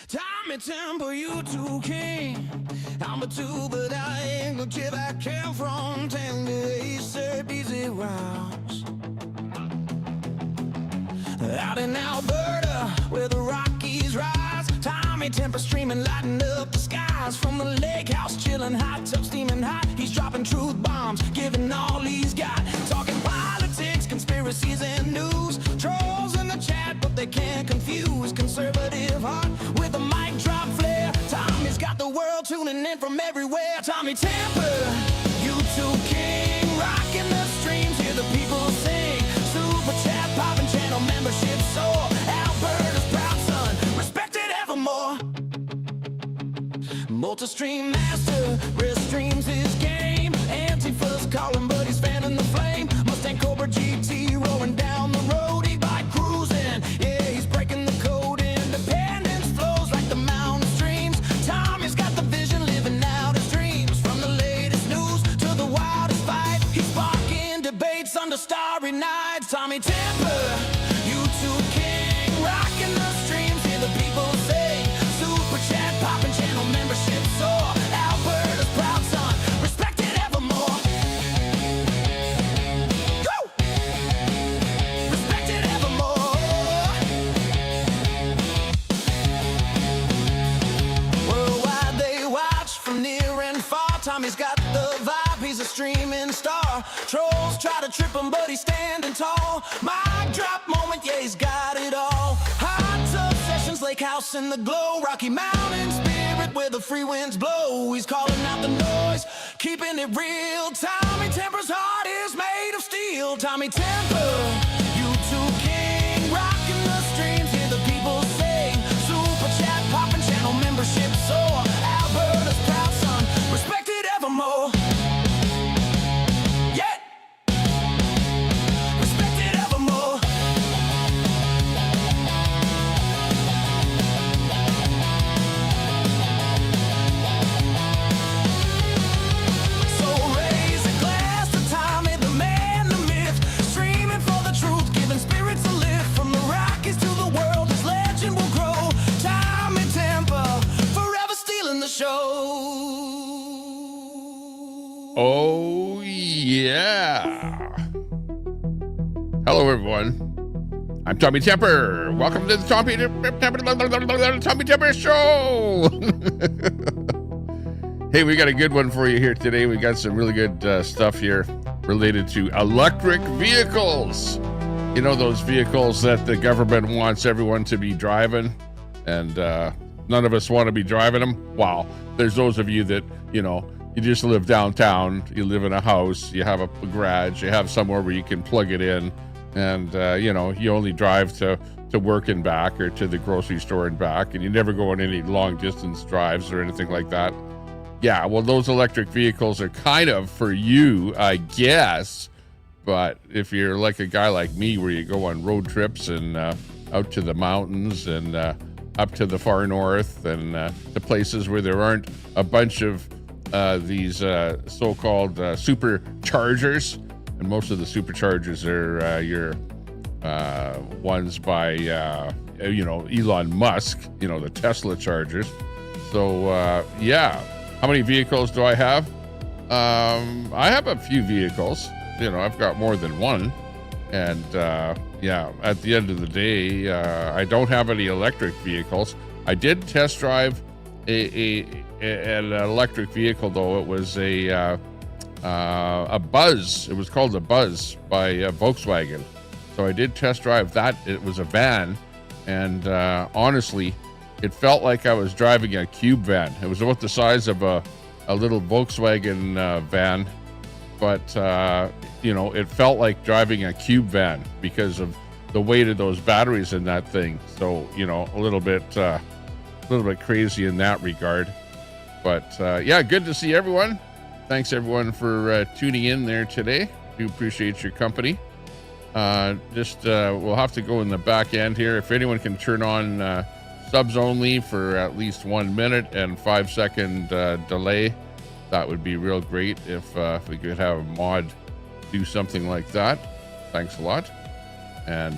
Tommy Temple, you too king. I'm a two, but I ain't gonna give I came from 10 to 8 serve easy rounds. Out in Alberta, where the Rockies rise, Tommy Temple streaming, lighting up the skies. From the lake house, chilling, hot tub steaming hot. He's dropping truth bombs, giving all he's got. Talking politics, conspiracies, and news. Trolls in the chat, but they can't confuse conservative heart with a mic drop flair. Tommy's got the world tuning in from everywhere. Tommy Temple, YouTube king, rocking the streams, hear the people sing. Super chat, popping channel membership soar. Alberta's proud son, respected evermore. Multi-stream master, restreams his game. Antifa's calling, but he's fanning the flame. Mustang Cobra GT rolling down the road, e-bike cruising. Yeah, he's breaking the code. Independence flows like the mountain streams. Tommy's got the vision, living out his dreams. From the latest news to the wildest fight, he's sparking debates under starry nights. Tommy Temple, YouTube king, rocking the streams, hear the people sing. Super chat, popping channel membership soar. Alberta's proud son, respected evermore. Go! Respected evermore. Worldwide they watch from near and far. Tommy's got the vibe, he's a streaming star. Trolls try to trip him, but he's standing tall. Mic drop moment, yeah, he's got it all. Hot tub sessions, lake house in the glow. Rocky Mountain spirit where the free winds blow. He's calling out the noise, keeping it real. Tommy Temple's heart is made of steel. Tommy Temple, YouTube king, rocking the streams, hear the people sing. Super chat, popping channel membership soar. Alberta's proud son, respected evermore. Yeah, respected evermore. So raise a glass to Tommy, the man, the myth, streaming for the truth, giving spirits a lift. From the Rockies to the world, his legend will grow. Tommy Temple, forever stealing the show. Oh, yeah. Hello, everyone. I'm Tommy Temper. Welcome to the Tommy Temper Show. Hey, we got a good one for you here today. We got some really good stuff here related to electric vehicles. You know, those vehicles that the government wants everyone to be driving, and none of us want to be driving them. Wow. There's those of you that, you know, you just live downtown, you live in a house, you have a garage, you have somewhere where you can plug it in, and you know, you only drive to work and back, or to the grocery store and back, and you never go on any long distance drives or anything like that. Yeah, well, those electric vehicles are kind of for you, I guess. But if you're like a guy like me, where you go on road trips and out to the mountains and up to the far north, and to places where there aren't a bunch of these so-called superchargers, and most of the superchargers are your ones by you know, Elon Musk, you know, the Tesla chargers. So yeah, how many vehicles do I have? I have a few vehicles. You know, I've got more than one, and yeah, at the end of the day, I don't have any electric vehicles. I did test drive an electric vehicle, though. It was a Buzz. It was called a Buzz by Volkswagen. So I did test drive that. It was a van, and honestly, it felt like I was driving a cube van. It was about the size of a little Volkswagen van, but you know, it felt like driving a cube van because of the weight of those batteries in that thing. So, you know, a little bit crazy in that regard. But yeah, good to see everyone. Thanks everyone for tuning in there today. Do appreciate your company. We'll have to go in the back end here. If anyone can turn on subs only for at least 1 minute and 5-second delay, that would be real great. If we could have a mod do something like that, thanks a lot. And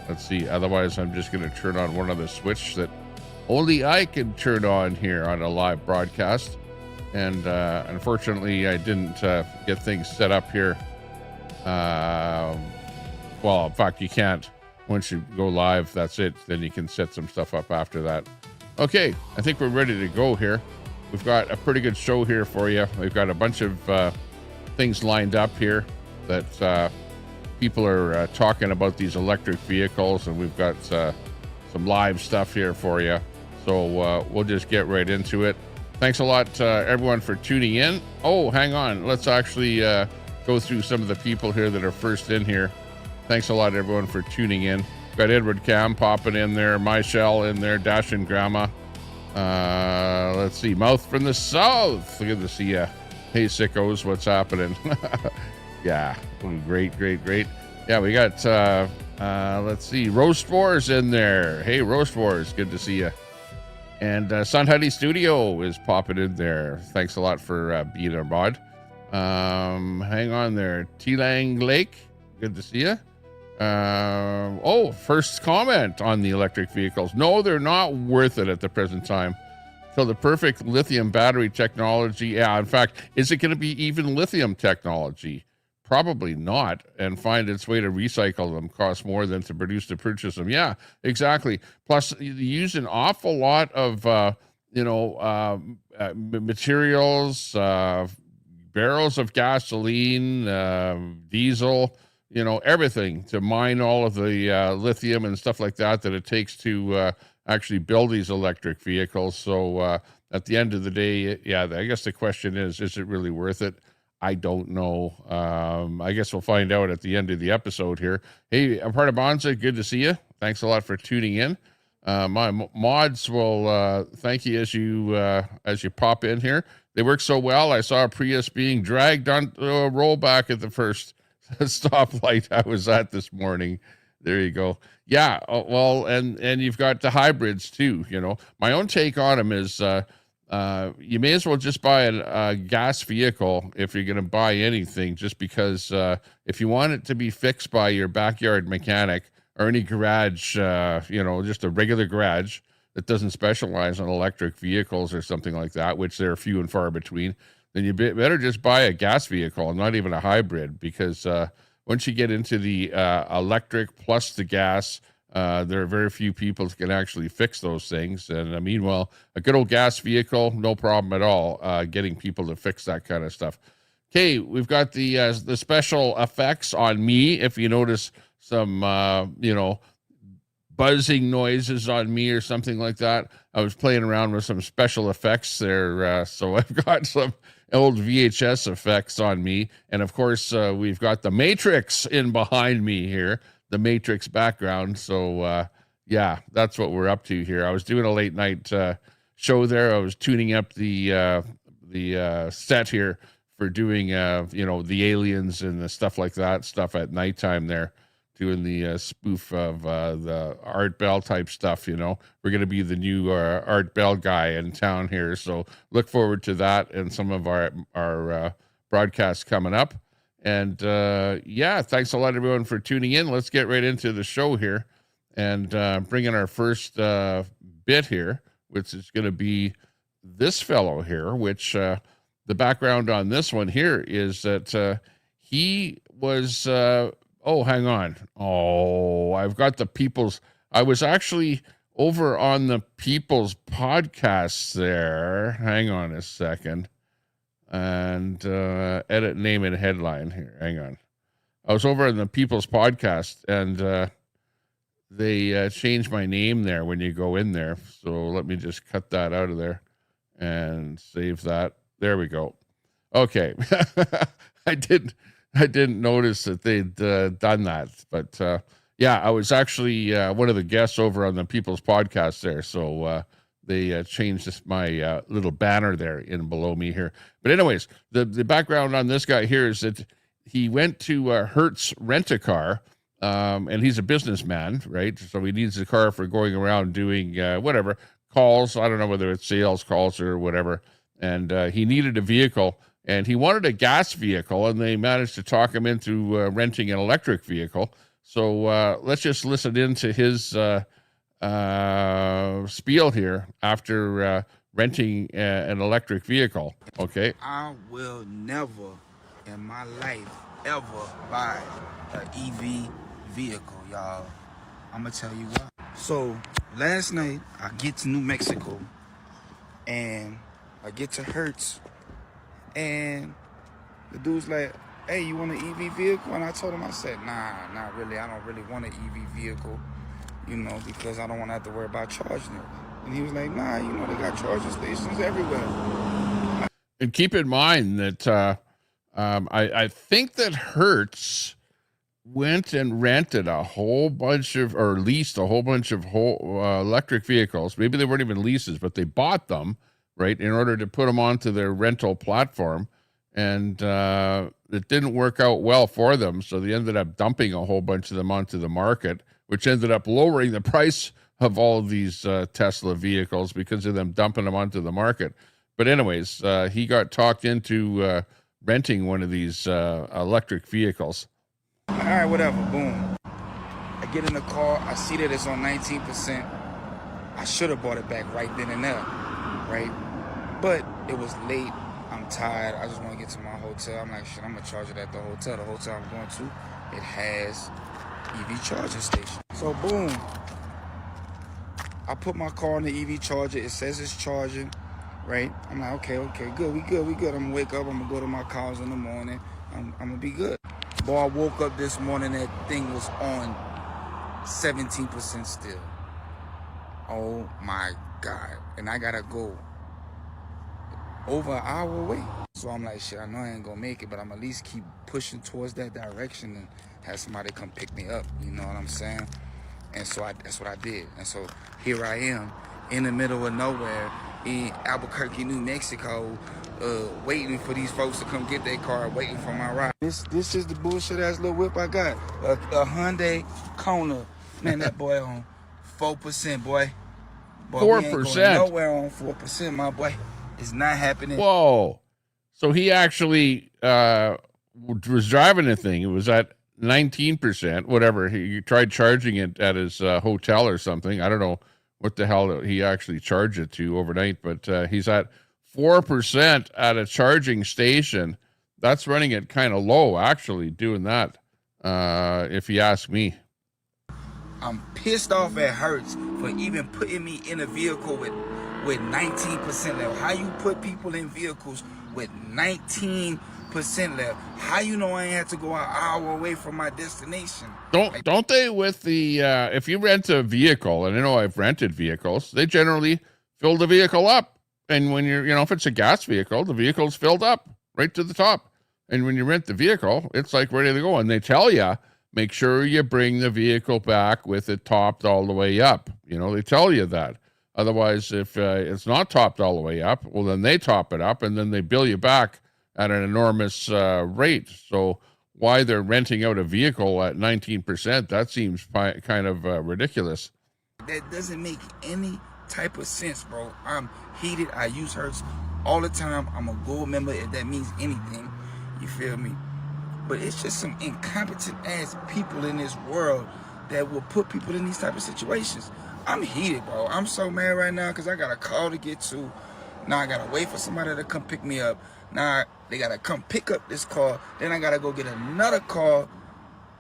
let's see, otherwise I'm just going to turn on one other switch that only I can turn on here on a live broadcast. And unfortunately, I didn't get things set up here. Well, in fact, you can't. Once you go live, that's it. Then you can set some stuff up after that. Okay, I think we're ready to go here. We've got a pretty good show here for you. We've got a bunch of things lined up here that people are talking about these electric vehicles, and we've got some live stuff here for you. So we'll just get right into it. Thanks a lot, everyone, for tuning in. Oh, hang on. Let's actually go through some of the people here that are first in here. Thanks a lot, everyone, for tuning in. Got Edward Cam popping in there, Michelle in there, Dashing Grandma. Let's see, Mouth from the South. Good to see ya. Hey, sickos, what's happening? Yeah, great. Yeah, we got, let's see, Roast Wars in there. Hey, Roast Wars, good to see ya. And Sun Huddy Studio is popping in there. Thanks a lot for being our mod. Hang on there. T-Lang Lake, good to see ya. First comment on the electric vehicles. No, they're not worth it at the present time. So the perfect lithium battery technology. Yeah, in fact, is it going to be even lithium technology? Probably not. And find its way to recycle them costs more than to purchase them. Yeah, exactly. Plus, you use an awful lot of, materials, barrels of gasoline, diesel, everything to mine all of the lithium and stuff like that it takes to actually build these electric vehicles. So at the end of the day, yeah, I guess the question is it really worth it? I don't know. I guess we'll find out at the end of the episode here. Hey, I'm part of Bonza. Good to see you. Thanks a lot for tuning in. My mods will thank you as you pop in here. They work so well. I saw a Prius being dragged on a rollback at the first stoplight I was at this morning. There you go. Yeah. Well, and you've got the hybrids too. My own take on them is you may as well just buy a gas vehicle if you're going to buy anything, just because if you want it to be fixed by your backyard mechanic or any garage, just a regular garage that doesn't specialize in electric vehicles or something like that, which they're few and far between, then you better just buy a gas vehicle and not even a hybrid, because once you get into the electric plus the gas, there are very few people that can actually fix those things. And meanwhile, a good old gas vehicle, no problem at all getting people to fix that kind of stuff. Okay, we've got the special effects on me. If you notice some, buzzing noises on me or something like that, I was playing around with some special effects there. So I've got some old VHS effects on me. And of course, we've got the Matrix in behind me here. The Matrix background. So yeah, that's what we're up to here. I was doing a late night show there. I was tuning up the set here for doing the aliens and the stuff like that stuff at nighttime there, doing the spoof of the Art Bell type stuff. We're going to be the new Art Bell guy in town here, so look forward to that and some of our broadcasts coming up. And yeah, thanks a lot, everyone, for tuning in. Let's get right into the show here and bring in our first bit here, which is going to be this fellow here, which the background on this one here is that he was, hang on. Oh, I've got the People's, I was actually over on the People's Podcast there. Hang on a second. And edit name and headline here. Hang on. I was over on the People's Podcast, and they changed my name there when you go in there. So let me just cut that out of there and save that. There we go. Okay. I didn't notice that they'd done that, but yeah, I was actually one of the guests over on the People's Podcast there. So they changed my little banner there in below me here. But anyways, the background on this guy here is that he went to Hertz Rent-A-Car, and he's a businessman, right? So he needs a car for going around doing whatever, calls. I don't know whether it's sales calls or whatever. And he needed a vehicle, and he wanted a gas vehicle, and they managed to talk him into renting an electric vehicle. So let's just listen into his spiel here after renting an electric vehicle. Okay. I will never in my life ever buy an EV vehicle, y'all. I'm gonna tell you why. So last night I get to New Mexico and I get to Hertz and the dude's like, hey, you want an EV vehicle? And I told him, I said, nah, not really. I don't really want an EV vehicle, you know, because I don't want to have to worry about charging it. And he was like, nah, you know, they got charging stations everywhere. And keep in mind that I think that Hertz went and rented a whole bunch of, or leased a whole bunch of electric vehicles. Maybe they weren't even leases, but they bought them, right, in order to put them onto their rental platform. And it didn't work out well for them. So they ended up dumping a whole bunch of them onto the market, which ended up lowering the price of all of these Tesla vehicles because of them dumping them onto the market. But anyways, he got talked into renting one of these electric vehicles. All right, whatever, boom. I get in the car, I see that it's on 19%. I should have bought it back right then and there, right? But it was late, I'm tired, I just want to get to my hotel. I'm like, shit, I'm gonna charge it at the hotel. The hotel I'm going to, it has EV charging station. So boom, I put my car in the EV charger, it says it's charging, right? I'm like, okay, good, we good. I'm gonna wake up, I'm gonna go to my cars in the morning, I'm gonna be good. Boy, I woke up this morning, that thing was on 17% still. Oh my God. And I gotta go over an hour away. So I'm like, shit, I know I ain't gonna make it, but I'm at least keep pushing towards that direction and have somebody come pick me up, you know what I'm saying? And so that's what I did. And so here I am in the middle of nowhere in Albuquerque, New Mexico, waiting for these folks to come get their car, waiting for my ride. This is the bullshit ass little whip I got. A Hyundai Kona. Man, that boy on 4%, boy. 4%. We ain't going nowhere on 4%, my boy. It's not happening. Whoa. So he actually was driving the thing. It was at 19%, whatever. He tried charging it at his hotel or something. I don't know what the hell he actually charged it to overnight, but he's at 4% at a charging station. That's running it kind of low, actually, doing that, if you ask me. I'm pissed off at Hertz for even putting me in a vehicle with 19% left. How you put people in vehicles with 19% left? How you know I ain't had to go an hour away from my destination? Don't they with the if you rent a vehicle, and I know I've rented vehicles, they generally fill the vehicle up. And when you're, if it's a gas vehicle, the vehicle's filled up right to the top. And when you rent the vehicle, it's like ready to go. And they tell you, make sure you bring the vehicle back with it topped all the way up. They tell you that. Otherwise, if it's not topped all the way up, well, then they top it up and then they bill you back at an enormous rate. So why they're renting out a vehicle at 19%, that seems kind of ridiculous. That doesn't make any type of sense, bro. I'm heated. I use Hertz all the time. I'm a gold member if that means anything. You feel me? But it's just some incompetent ass people in this world that will put people in these type of situations. I'm heated, bro. I'm so mad right now because I got a call to get to. Now I gotta wait for somebody to come pick me up. Now they gotta come pick up this car. Then I gotta go get another car,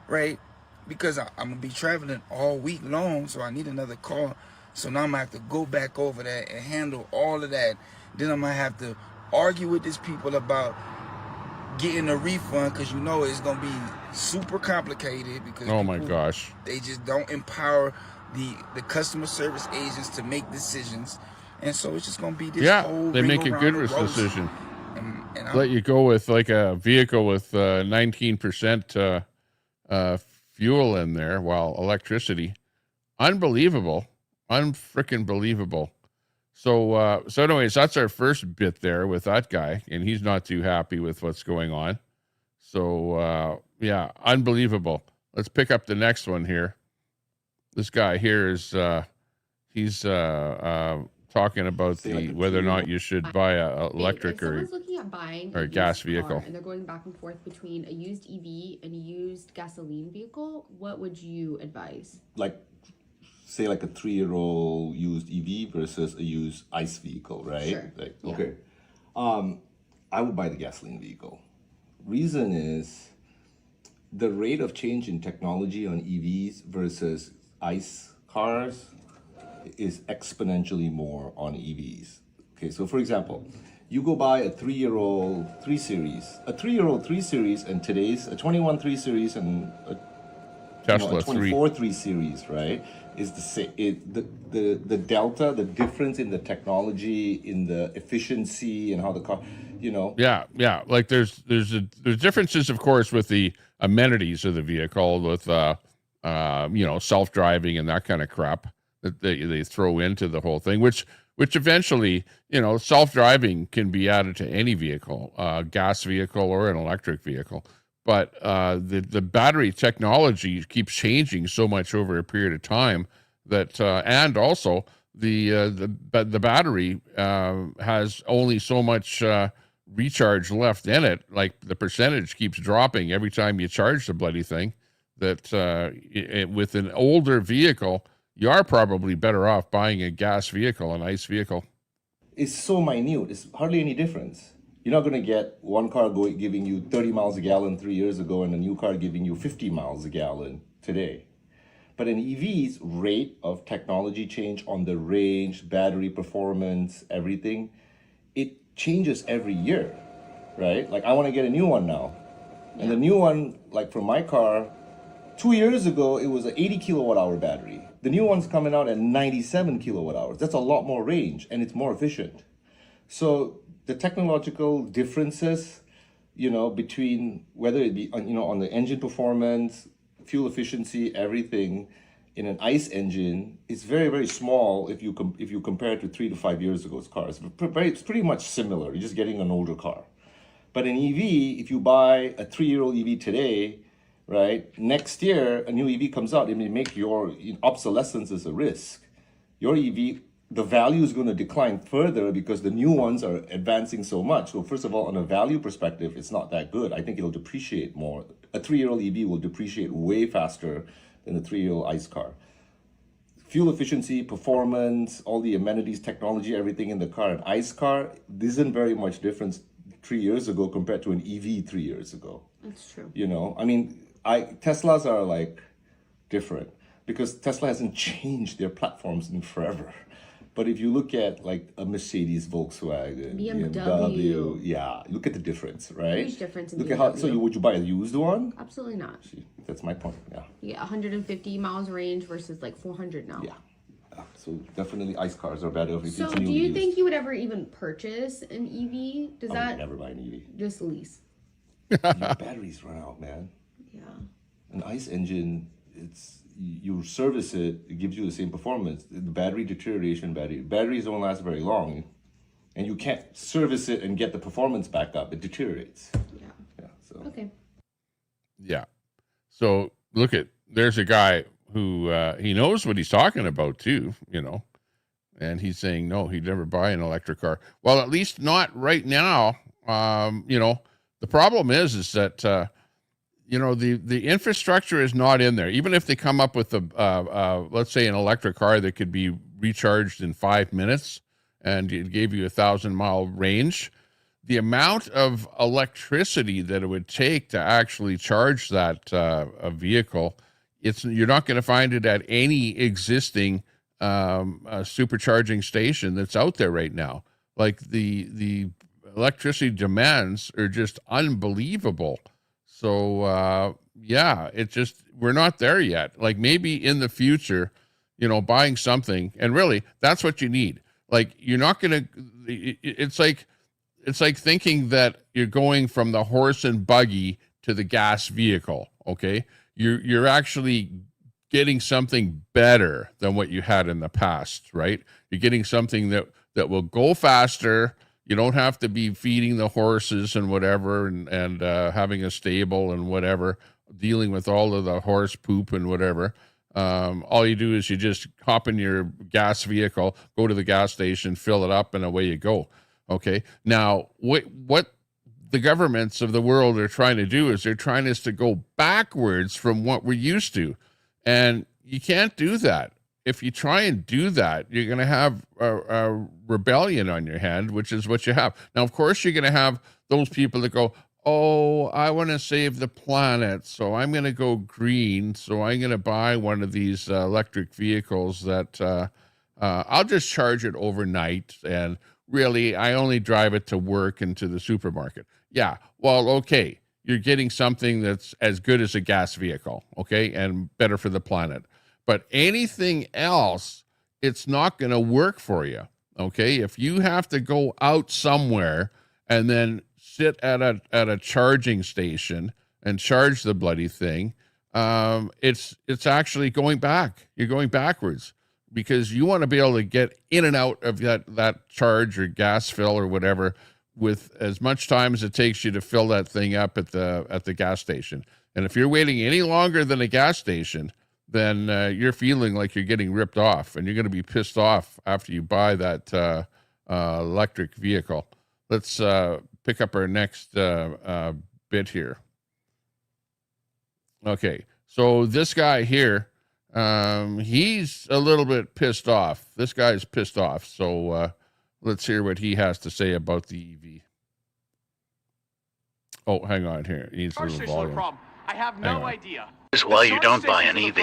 right? Because I'm gonna be traveling all week long, so I need another car. So now I'm gonna have to go back over that and handle all of that. Then I'm gonna have to argue with these people about getting a refund because it's gonna be super complicated because oh my gosh, they just don't empower the customer service agents to make decisions, and so it's just gonna be this whole they make a good decision. And let you go with like a vehicle with 19% fuel in there, while electricity, unbelievable, unfreaking believable. So anyways, that's our first bit there with that guy, and he's not too happy with what's going on. So unbelievable. Let's pick up the next one here. This guy here is he's talking about whether or not you should buy a electric or looking at buying a gas vehicle, and they're going back and forth between a used EV and a used gasoline vehicle. What would you advise? Like say like a 3-year-old used EV versus a used ICE vehicle, right? Sure. Like, Yeah. okay. I would buy the gasoline vehicle. Reason is the rate of change in technology on EVs versus ICE cars is exponentially more on EVs. Okay, so for example, you go buy a 3-year-old 3 Series, and today's a 21 3 Series and a Tesla a 3. 24 3 Series, right? Is the same. The delta, the difference in the technology, in the efficiency, and how the car, Yeah. Like there's differences, of course, with the amenities of the vehicle, with self-driving and that kind of crap that they throw into the whole thing, which eventually, self-driving can be added to any vehicle, gas vehicle or an electric vehicle. But the battery technology keeps changing so much over a period of time that, and also the battery has only so much recharge left in it. Like the percentage keeps dropping every time you charge the bloody thing. That with an older vehicle, you are probably better off buying a gas vehicle, an ICE vehicle. it's so minute. It's hardly any difference. You're not going to get one car giving you 30 miles a gallon 3 years ago and a new car giving you 50 miles a gallon today. But an EV's rate of technology change on the range, battery performance, everything, it changes every year, right? Like I want to get a new one now. And the new one, like for my car, 2 years ago, it was an 80 kilowatt hour battery. The new one's coming out at 97 kilowatt hours. That's a lot more range and it's more efficient. So the technological differences, between whether it be, on the engine performance, fuel efficiency, everything in an ICE engine, it's very, very small if you compare it to 3 to 5 years ago's cars. It's pretty much similar. You're just getting an older car. But an EV, if you buy a 3-year-old EV today, right, next year a new EV comes out, it may make your obsolescence as a risk. Your EV, the value is going to decline further because the new ones are advancing so much. So first of all, on a value perspective, it's not that good. I think it'll depreciate more. A 3-year-old EV will depreciate way faster than a 3-year-old ICE car. Fuel efficiency, performance, all the amenities, technology, everything in the car. An ICE car isn't very much difference 3 years ago compared to an EV 3 years ago. That's true. Teslas are like different because Tesla hasn't changed their platforms in forever. But if you look at like a Mercedes, Volkswagen, BMW, yeah, look at the difference, right? Huge difference in Look at how. So BMW. would you buy a used one? Absolutely not. See, that's my point. Yeah. You get 150 miles range versus like 400 now. Yeah. So definitely ICE cars are better if So it's new. do you used. think you would ever even purchase an EV? Does I that would never buy an EV. just lease? Your batteries run out, man. Yeah. An ICE engine, you service it, it gives you the same performance. The battery deterioration, batteries don't last very long, and you can't service it and get the performance back up. It deteriorates. Yeah. Yeah. So Okay. Yeah. So there's a guy who he knows what he's talking about too, and he's saying no, he'd never buy an electric car. Well, at least not right now. The problem is that the infrastructure is not in there. Even if they come up with let's say an electric car that could be recharged in 5 minutes and it gave you 1,000-mile range, the amount of electricity that it would take to actually charge that a vehicle, you're not going to find it at any existing supercharging station that's out there right now. Like the electricity demands are just unbelievable. So we're not there yet. Like maybe in the future, buying something, and really that's what you need. Like you're not going to, it's like thinking that you're going from the horse and buggy to the gas vehicle. Okay. You're actually getting something better than what you had in the past, right? You're getting something that will go faster. You don't have to be feeding the horses and whatever, and having a stable and whatever, dealing with all of the horse poop and whatever. All you do is you just hop in your gas vehicle, go to the gas station, fill it up, and away you go. Okay. Now, what the governments of the world are trying to do is they're trying us to go backwards from what we're used to. And you can't do that. if you try and do that, you're going to have a rebellion on your hand, which is what you have. Now, of course, you're going to have those people that go, oh, I want to save the planet, so I'm going to go green. So I'm going to buy one of these electric vehicles that I'll just charge it overnight. And really, I only drive it to work and to the supermarket. Yeah, well, okay. You're getting something that's as good as a gas vehicle, okay, and better for the planet. But anything else, it's not going to work for you, okay? If you have to go out somewhere and then sit at a charging station and charge the bloody thing, it's actually going back. You're going backwards because you want to be able to get in and out of that charge or gas fill or whatever with as much time as it takes you to fill that thing up at the gas station. And if you're waiting any longer than a gas station, then you're feeling like you're getting ripped off, and you're going to be pissed off after you buy that electric vehicle. Let's pick up our next bit here. Okay, so this guy here, he's a little bit pissed off. This guy's pissed off, so let's hear what he has to say about the EV. Oh, hang on here. He needs a little volume. I have no idea. Here's why you don't buy an EV.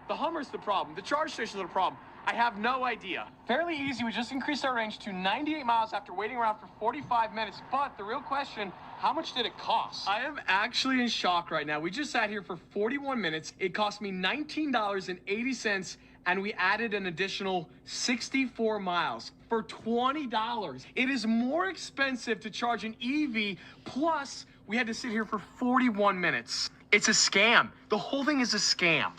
The Hummer's the problem. The charge stations are the problem. I have no idea. Fairly easy. We just increased our range to 98 miles after waiting around for 45 minutes. But the real question, how much did it cost? I am actually in shock right now. We just sat here for 41 minutes. It cost me $19.80, and we added an additional 64 miles for $20. It is more expensive to charge an EV, plus we had to sit here for 41 minutes. It's a scam. The whole thing is a scam.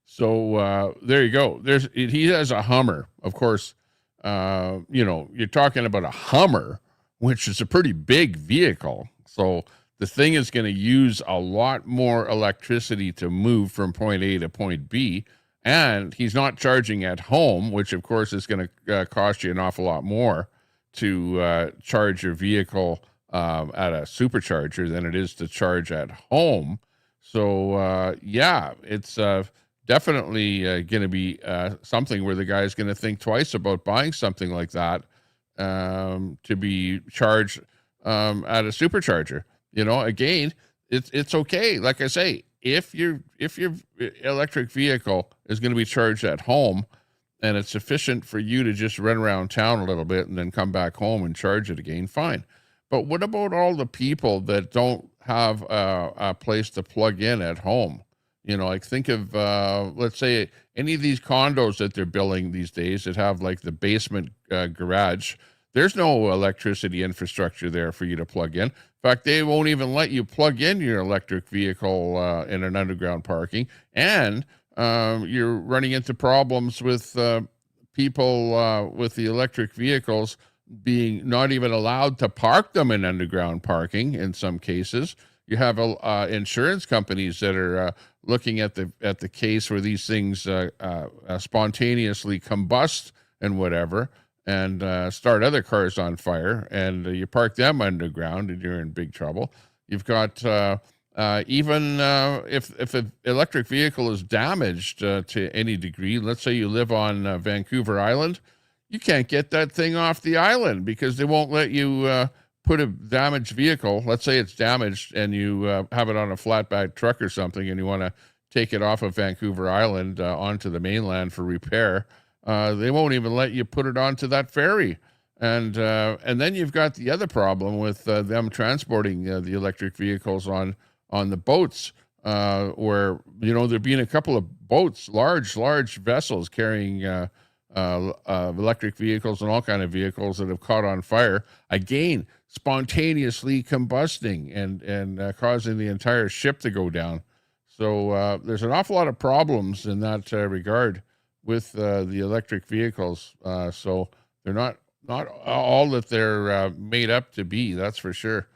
So there you go. He has a Hummer, of course. You're talking about a Hummer, which is a pretty big vehicle. So the thing is going to use a lot more electricity to move from point A to point B. And he's not charging at home, which of course is going to cost you an awful lot more to charge your vehicle at a supercharger than it is to charge at home. So it's definitely going to be something where the guy's going to think twice about buying something like that to be charged at a supercharger. Again, it's okay. Like I say, if your electric vehicle is going to be charged at home and it's sufficient for you to just run around town a little bit and then come back home and charge it again, fine. But what about all the people that don't have a place to plug in at home? Like think of, let's say, any of these condos that they're building these days that have like the basement garage. There's no electricity infrastructure there for you to plug in. In fact, they won't even let you plug in your electric vehicle in an underground parking. And you're running into problems with people with the electric vehicles being not even allowed to park them in underground parking in some cases. You have insurance companies that are looking at the case where these things spontaneously combust and whatever, and start other cars on fire, and you park them underground, and you're in big trouble. You've got even if an electric vehicle is damaged to any degree, let's say you live on Vancouver Island, you can't get that thing off the island because they won't let you put a damaged vehicle. Let's say it's damaged and you have it on a flatbed truck or something, and you want to take it off of Vancouver Island onto the mainland for repair. They won't even let you put it onto that ferry. And then you've got the other problem with them transporting the electric vehicles on the boats, where, there've been a couple of boats, large vessels carrying electric vehicles and all kind of vehicles that have caught on fire, again, spontaneously combusting and causing the entire ship to go down. So there's an awful lot of problems in that regard with the electric vehicles. So they're not all that they're made up to be, that's for sure.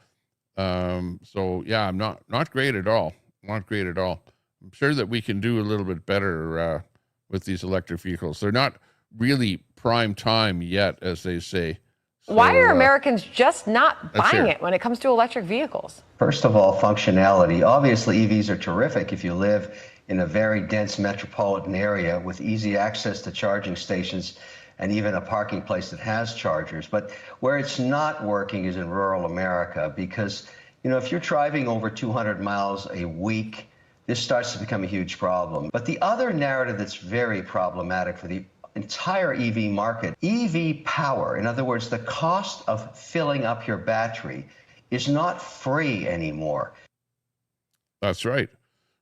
So yeah, I'm not great at all. Not great at all. I'm sure that we can do a little bit better with these electric vehicles. They're not really prime time yet, as they say. So, why are Americans just not buying it when it comes to electric vehicles? First of all, functionality. Obviously, EVs are terrific if you live in a very dense metropolitan area with easy access to charging stations and even a parking place that has chargers. But where it's not working is in rural America, because, you know, if you're driving over 200 miles a week, this starts to become a huge problem. But the other narrative that's very problematic for the entire EV market, EV power, in other words, the cost of filling up your battery, is not free anymore. That's right.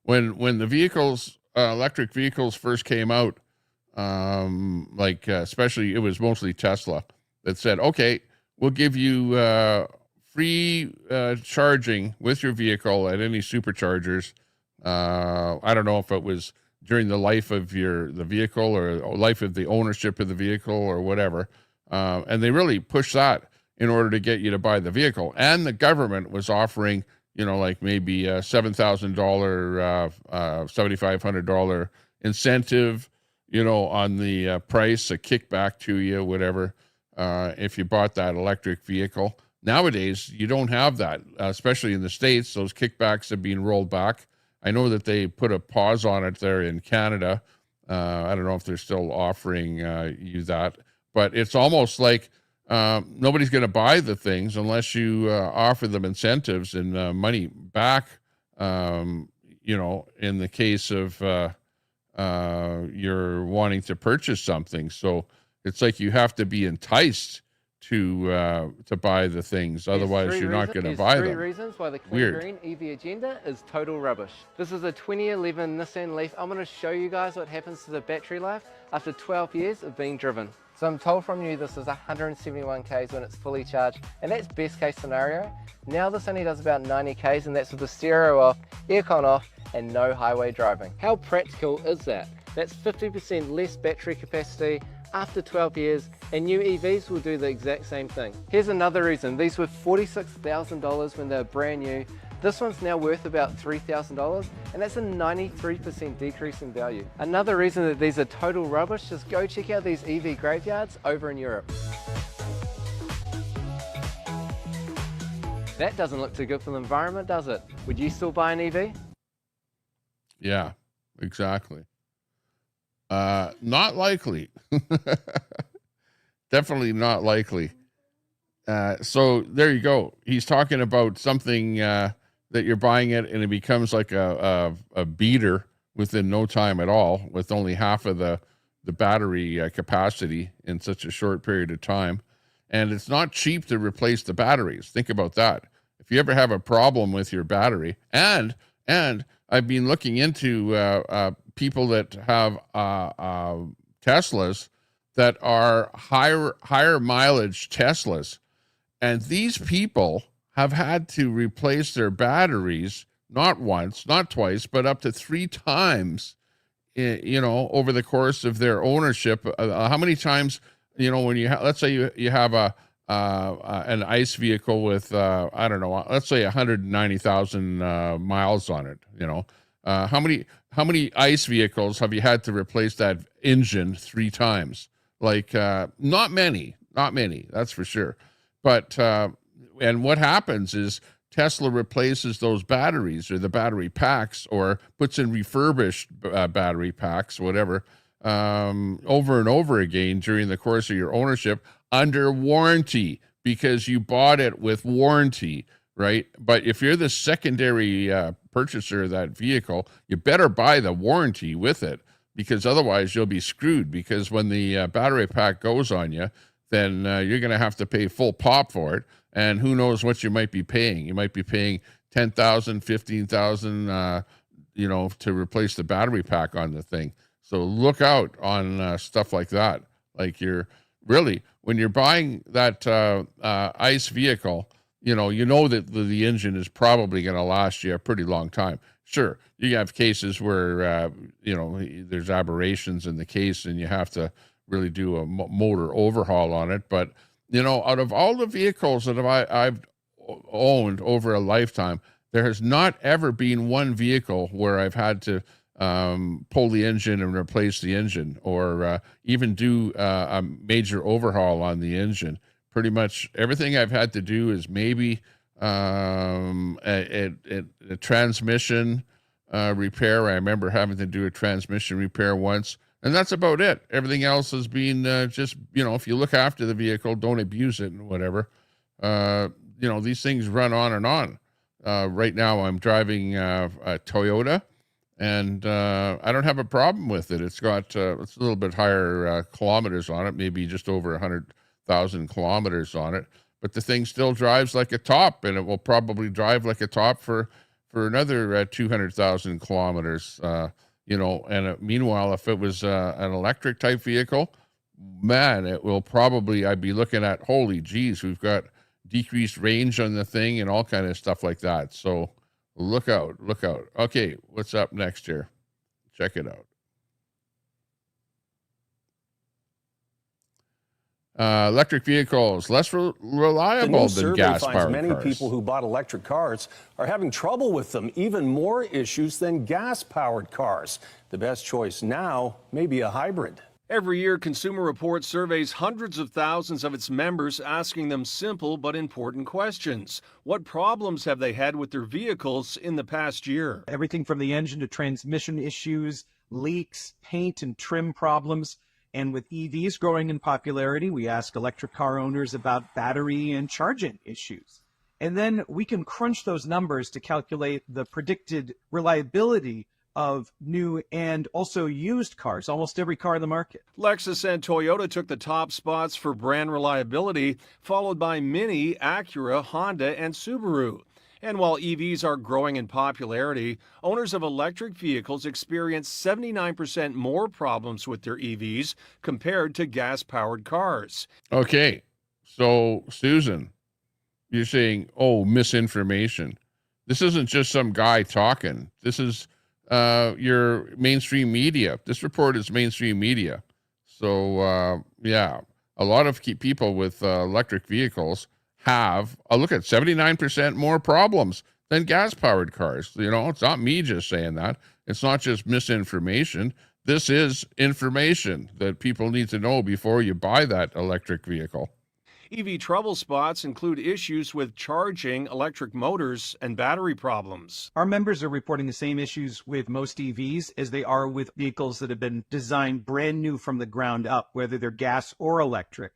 When the vehicles, electric vehicles first came out, especially it was mostly Tesla that said, okay, we'll give you free charging with your vehicle at any superchargers. I don't know if it was during the life of the vehicle or life of the ownership of the vehicle or whatever. And they really pushed that in order to get you to buy the vehicle. And the government was offering, you know, like maybe a $7,000, $7,500 incentive, you know, on the price, a kickback to you, whatever, if you bought that electric vehicle. Nowadays, you don't have that, especially in the States. Those kickbacks have been rolled back. I know that they put a pause on it there in Canada. I don't know if they're still offering you that, but it's almost like nobody's going to buy the things unless you offer them incentives and money back, you know, in the case of you're wanting to purchase something. So it's like you have to be enticed to buy the things. Otherwise, you're not going to buy them. Three reasons why the Clean Green EV agenda is total rubbish. This is a 2011 Nissan Leaf. I'm going to show you guys what happens to the battery life after 12 years of being driven. So I'm told from you this is 171 Ks when it's fully charged, and that's best case scenario. Now this only does about 90 Ks, and that's with the stereo off, aircon off, and no highway driving. How practical is that? That's 50% less battery capacity after 12 years, and new EVs will do the exact same thing. Here's another reason. These were $46,000 when they were brand new. This one's now worth about $3,000, and that's a 93% decrease in value. Another reason that these are total rubbish is go check out these EV graveyards over in Europe. That doesn't look too good for the environment, does it? Would you still buy an EV? Yeah, exactly. Not likely. Definitely not likely. So there you go. He's talking about something that you're buying it and it becomes like a beater within no time at all, with only half of the battery capacity in such a short period of time. And it's not cheap to replace the batteries. Think about that. If you ever have a problem with your battery, and I've been looking into people that have Teslas that are higher mileage Teslas, and these people have had to replace their batteries not once, not twice, but up to 3 times, you know, over the course of their ownership. How many times, you know, when you let's say you have an ICE vehicle with I don't know, let's say 190,000 miles on it, you know, how many ICE vehicles have you had to replace that engine 3 times? Like not many, that's for sure. But and what happens is Tesla replaces those batteries or the battery packs, or puts in refurbished battery packs, whatever, over and over again during the course of your ownership under warranty, because you bought it with warranty, right? But if you're the secondary purchaser of that vehicle, you better buy the warranty with it, because otherwise you'll be screwed, because when the battery pack goes on you, then you're going to have to pay full pop for it. And who knows what you might be paying. You might be paying $10,000, $15,000, you know, to replace the battery pack on the thing. So look out on stuff like that. Like when you're buying that ICE vehicle, you know that the engine is probably going to last you a pretty long time. Sure, you have cases where, you know, there's aberrations in the case and you have to really do a motor overhaul on it. But, you know, out of all the vehicles that I've owned over a lifetime, there has not ever been one vehicle where I've had to pull the engine and replace the engine, or even do a major overhaul on the engine. Pretty much everything I've had to do is maybe a transmission, repair. I remember having to do a transmission repair once, and that's about it. Everything else has been just, if you look after the vehicle, don't abuse it and whatever. These things run on and on. Right now I'm driving a Toyota, and I don't have a problem with it. It's got it's a little bit higher kilometers on it, maybe just over 100,000 kilometers on it, but the thing still drives like a top, and it will probably drive like a top for another 200,000 kilometers. And meanwhile, if it was an electric type vehicle, man, it will probably, I'd be looking at, holy geez, we've got decreased range on the thing and all kind of stuff like that. So look out. Okay, what's up next here? Check it out. Electric vehicles, less reliable than gas-powered cars. Many people who bought electric cars are having trouble with them, even more issues than gas-powered cars. The best choice now may be a hybrid. Every year, Consumer Reports surveys hundreds of thousands of its members, asking them simple but important questions. What problems have they had with their vehicles in the past year? Everything from the engine to transmission issues, leaks, paint and trim problems. And with EVs growing in popularity, we ask electric car owners about battery and charging issues. And then we can crunch those numbers to calculate the predicted reliability of new and also used cars, almost every car in the market. Lexus and Toyota took the top spots for brand reliability, followed by Mini, Acura, Honda, and Subaru. And while EVs are growing in popularity, owners of electric vehicles experience 79% more problems with their EVs compared to gas-powered cars. Okay, so Susan, you're saying, misinformation. This isn't just some guy talking. This is your mainstream media. This report is mainstream media. So, a lot of people with electric vehicles have, look at 79% more problems than gas-powered cars. It's not me just saying that. It's not just misinformation. This is information that people need to know before you buy that electric vehicle. EV trouble spots include issues with charging, electric motors, and battery problems. Our members are reporting the same issues with most EVs as they are with vehicles that have been designed brand new from the ground up, whether they're gas or electric.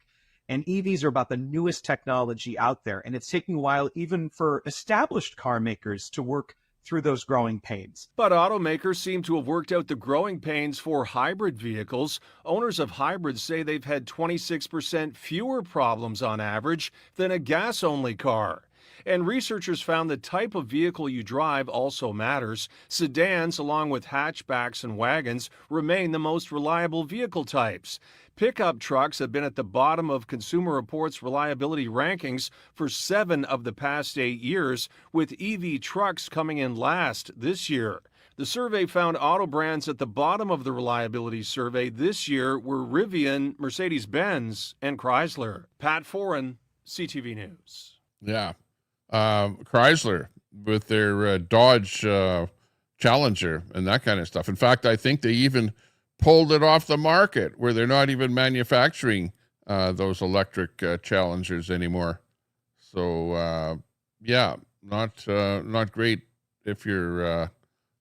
And EVs are about the newest technology out there, and it's taking a while even for established car makers to work through those growing pains. But automakers seem to have worked out the growing pains for hybrid vehicles. Owners of hybrids say they've had 26% fewer problems on average than a gas-only car. And researchers found the type of vehicle you drive also matters. Sedans, along with hatchbacks and wagons, remain the most reliable vehicle types. Pickup trucks have been at the bottom of Consumer Reports reliability rankings for 7 of the past 8 years, with EV trucks coming in last this year. The survey found auto brands at the bottom of the reliability survey this year were Rivian, Mercedes-Benz, and Chrysler. Pat Foran, CTV News. Yeah. Chrysler with their Dodge Challenger and that kind of stuff. In fact, I think they even pulled it off the market where they're not even manufacturing those electric Challengers anymore. So not great if you're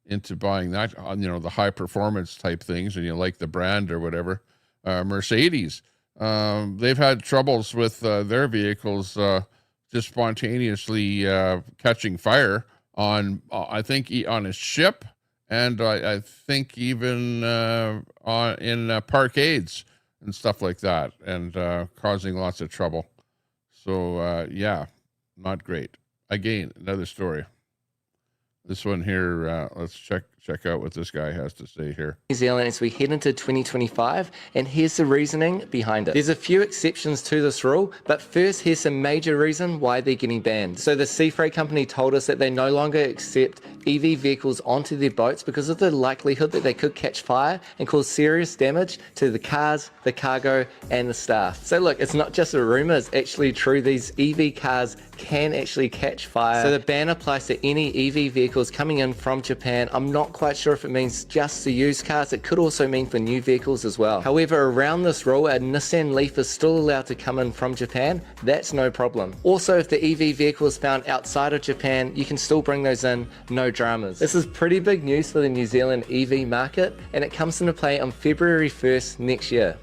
into buying that, the high performance type things and you like the brand or whatever. Mercedes, they've had troubles with their vehicles just spontaneously catching fire on, I think, on a ship. And I think even in parkades and stuff like that, and causing lots of trouble. So, not great. Again, another story. This one here, let's check out what this guy has to say here. New Zealand as we head into 2025, and here's the reasoning behind it. There's a few exceptions to this rule, but first here's some major reason why they're getting banned. So the sea freight company told us that they no longer accept EV vehicles onto their boats because of the likelihood that they could catch fire and cause serious damage to the cars, the cargo, and the staff. So look, it's not just a rumor, it's actually true. These EV cars can actually catch fire. So the ban applies to any EV vehicles coming in from Japan. I'm not quite sure if it means just the used cars. It could also mean for new vehicles as well. However, around this rule, a Nissan Leaf is still allowed to come in from Japan. That's no problem. Also, if the EV vehicle is found outside of Japan, you can still bring those in, no dramas. This is pretty big news for the New Zealand EV market, and it comes into play on February 1st next year.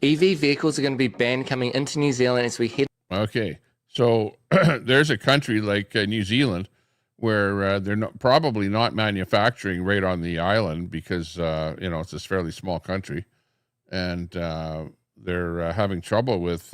EV vehicles are going to be banned coming into New Zealand as we head. Okay, so there's a country like New Zealand where they're probably not manufacturing right on the island because, it's a fairly small country. And they're having trouble with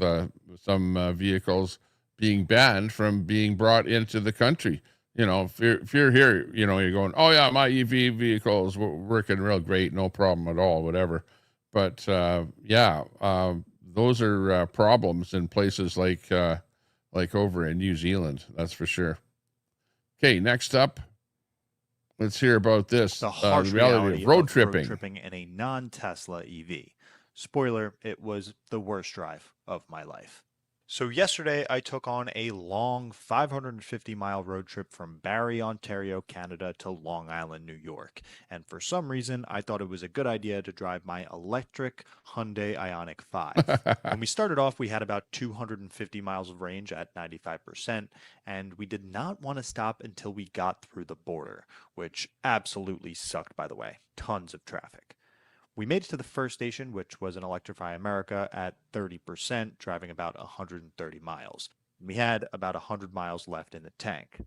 some vehicles being banned from being brought into the country. If you're here, you're going, oh yeah, my EV vehicles were working real great, no problem at all, whatever. But those are problems in places like over in New Zealand, that's for sure. Okay, next up, let's hear about this. The harsh reality of road tripping. Road tripping in a non-Tesla EV. Spoiler, it was the worst drive of my life. So yesterday I took on a long 550-mile road trip from Barrie, Ontario, Canada to Long Island, New York. And for some reason, I thought it was a good idea to drive my electric Hyundai Ioniq 5. When we started off, we had about 250 miles of range at 95%, and we did not want to stop until we got through the border, which absolutely sucked, by the way. Tons of traffic. We made it to the first station, which was in Electrify America, at 30%, driving about 130 miles. We had about 100 miles left in the tank.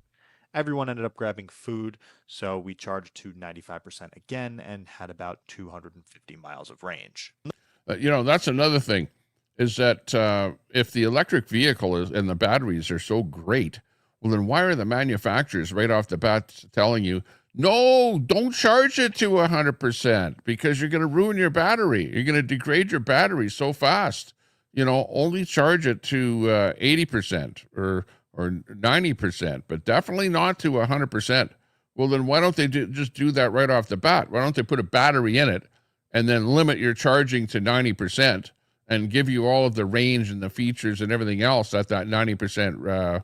Everyone ended up grabbing food, so we charged to 95% again and had about 250 miles of range. That's another thing, is that if the electric vehicle and the batteries are so great, well, then why are the manufacturers right off the bat telling you, no, don't charge it to 100% because you're going to ruin your battery. You're going to degrade your battery so fast. Only charge it to 80% or 90%, but definitely not to 100%. Well, then why don't they just do that right off the bat? Why don't they put a battery in it and then limit your charging to 90% and give you all of the range and the features and everything else at that 90%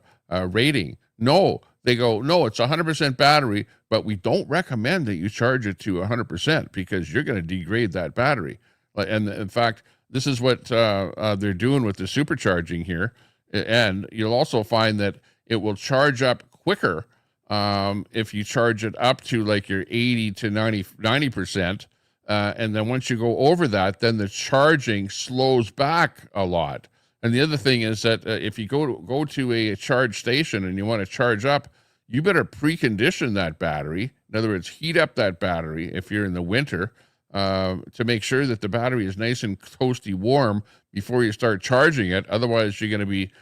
rating? No. They go, no, it's 100% battery, but we don't recommend that you charge it to 100% because you're going to degrade that battery. And in fact, this is what they're doing with the supercharging here. And you'll also find that it will charge up quicker if you charge it up to like your 80 to 90%. And then once you go over that, then the charging slows back a lot. And the other thing is that if you go to a charge station and you want to charge up, you better precondition that battery. In other words, heat up that battery if you're in the winter to make sure that the battery is nice and toasty warm before you start charging it. Otherwise, you're going to be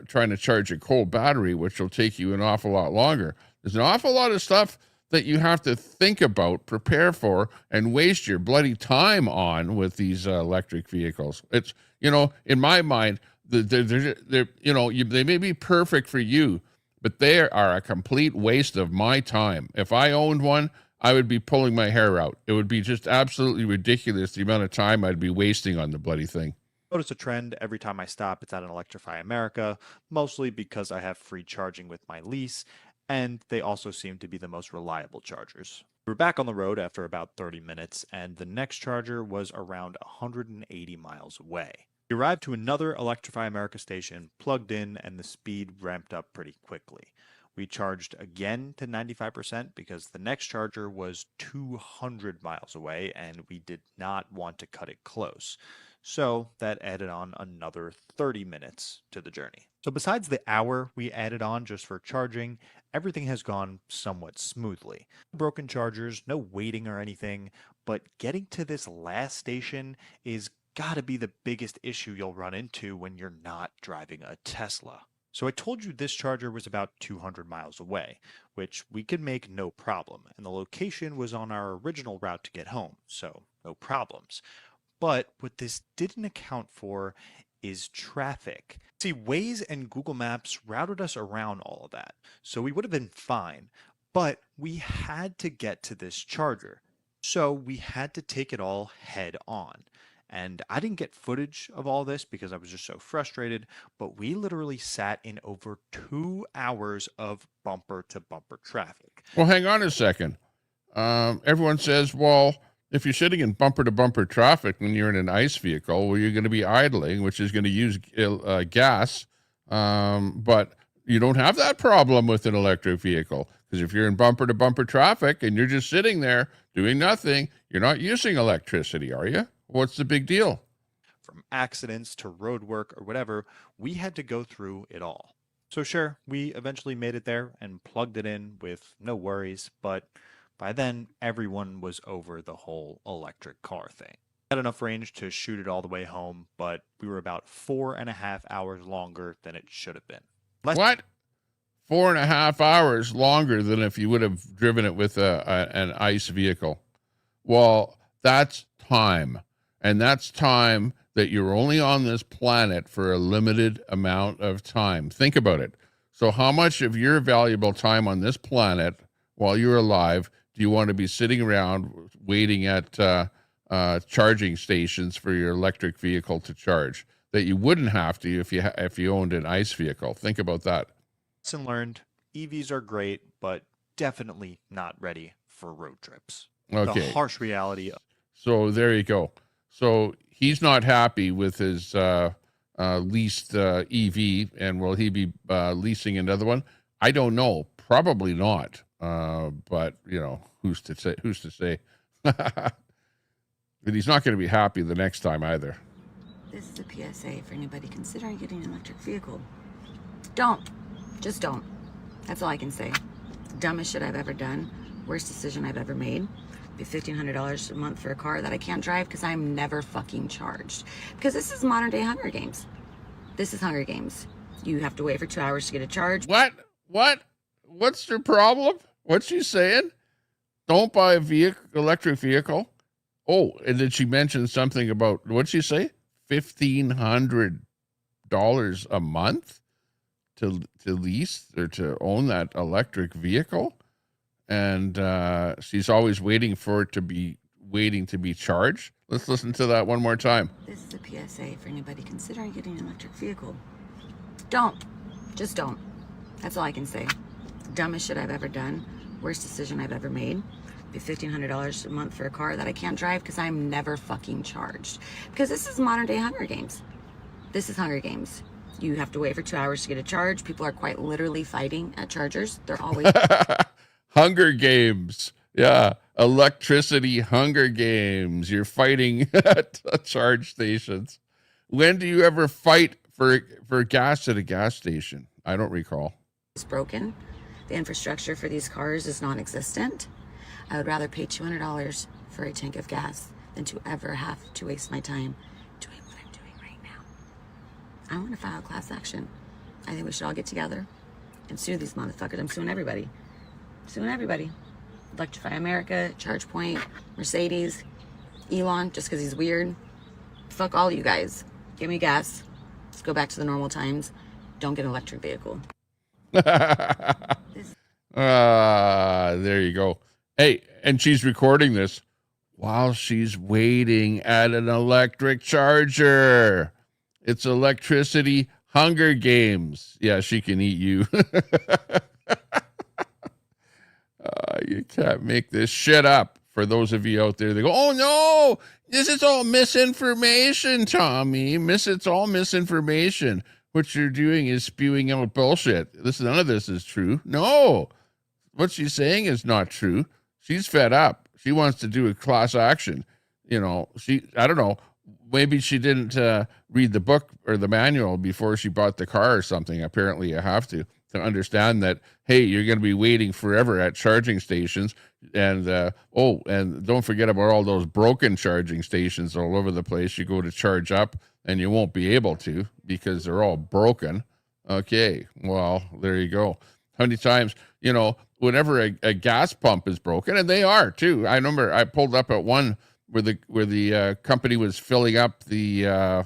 trying to charge a cold battery, which will take you an awful lot longer. There's an awful lot of stuff that you have to think about, prepare for, and waste your bloody time on with these electric vehicles. It's, in my mind, they may be perfect for you, but they are a complete waste of my time. If I owned one, I would be pulling my hair out. It would be just absolutely ridiculous the amount of time I'd be wasting on the bloody thing. Notice a trend every time I stop, it's at an Electrify America, mostly because I have free charging with my lease, and they also seem to be the most reliable chargers. We were back on the road after about 30 minutes, and the next charger was around 180 miles away. We arrived to another Electrify America station, plugged in, and the speed ramped up pretty quickly. We charged again to 95% because the next charger was 200 miles away, and we did not want to cut it close. So that added on another 30 minutes to the journey. So besides the hour we added on just for charging, everything has gone somewhat smoothly. Broken chargers, no waiting or anything, but getting to this last station is gotta be the biggest issue you'll run into when you're not driving a Tesla. So I told you this charger was about 200 miles away, which we could make no problem, and the location was on our original route to get home, so no problems. But what this didn't account for is traffic. See, Waze and Google Maps routed us around all of that, so we would have been fine, but we had to get to this charger, so we had to take it all head on. And I didn't get footage of all this because I was just so frustrated, but we literally sat in over 2 hours of bumper-to-bumper traffic. Well, hang on a second. Everyone says, well, if you're sitting in bumper-to-bumper traffic when you're in an ICE vehicle, well, you're going to be idling, which is going to use gas, but you don't have that problem with an electric vehicle Because if you're in bumper to bumper traffic and you're just sitting there doing nothing, you're not using electricity, are you? What's the big deal? From accidents to road work or whatever, we had to go through it all. So sure, we eventually made it there and plugged it in with no worries, but by then everyone was over the whole electric car thing. Had enough range to shoot it all the way home, but we were about 4.5 hours longer than it should have been. What? 4.5 hours longer than if you would have driven it with an ICE vehicle. Well, that's time. And that's time that you're only on this planet for a limited amount of time. Think about it. So how much of your valuable time on this planet while you're alive do you want to be sitting around waiting at charging stations for your electric vehicle to charge that you wouldn't have to if you owned an ICE vehicle? Think about that. Lesson learned, EVs are great, but definitely not ready for road trips. Okay. The harsh reality. So there you go. So he's not happy with his leased EV, and will he be leasing another one? I don't know. Probably not. But you know, who's to say? Who's to say? But he's not going to be happy the next time either. This is a PSA for anybody considering getting an electric vehicle. Don't. Just don't. That's all I can say. Dumbest shit I've ever done. Worst decision I've ever made. Be $1,500 a month for a car that I can't drive because I'm never fucking charged. Because this is modern day Hunger Games. This is Hunger Games. You have to wait for 2 hours to get a charge. What? What's your problem? What's she saying? Don't buy a electric vehicle. Oh, and did she mention something about, what'd she say? $1,500 a month to lease or to own that electric vehicle? And she's always waiting for it to be charged. Let's listen to that one more time. This is a PSA for anybody considering getting an electric vehicle. Don't. Just don't. That's all I can say. Dumbest shit I've ever done. Worst decision I've ever made. Be $1,500 a month for a car that I can't drive because I'm never fucking charged. Because this is modern day Hunger Games. This is Hunger Games. You have to wait for 2 hours to get a charge. People are quite literally fighting at chargers. They're always... Hunger Games. Yeah. Electricity Hunger Games. You're fighting at charge stations. When do you ever fight for gas at a gas station? I don't recall. It's broken. The infrastructure for these cars is non-existent. I would rather pay $200 for a tank of gas than to ever have to waste my time doing what I'm doing right now. I want to file a class action. I think we should all get together and sue these motherfuckers. I'm suing everybody. Suing everybody. Electrify America, ChargePoint, Mercedes, Elon, just because he's weird. Fuck all you guys. Give me gas. Let's go back to the normal times. Don't get an electric vehicle. There you go. Hey, and she's recording this while she's waiting at an electric charger. It's electricity Hunger Games. Yeah, she can eat you. You can't make this shit up. For those of you out there, they go, oh no, this is all misinformation, Tommy. It's all misinformation. What you're doing is spewing out bullshit. None of this is true. No, what she's saying is not true. She's fed up. She wants to do a class action. You know, I don't know, maybe she didn't read the book or the manual before she bought the car or something. Apparently you have to understand that, hey, you're going to be waiting forever at charging stations. And, and don't forget about all those broken charging stations all over the place. You go to charge up and you won't be able to because they're all broken. Okay, well, there you go. How many times, you know, whenever a gas pump is broken, and they are too. I remember I pulled up at one where the company was filling up the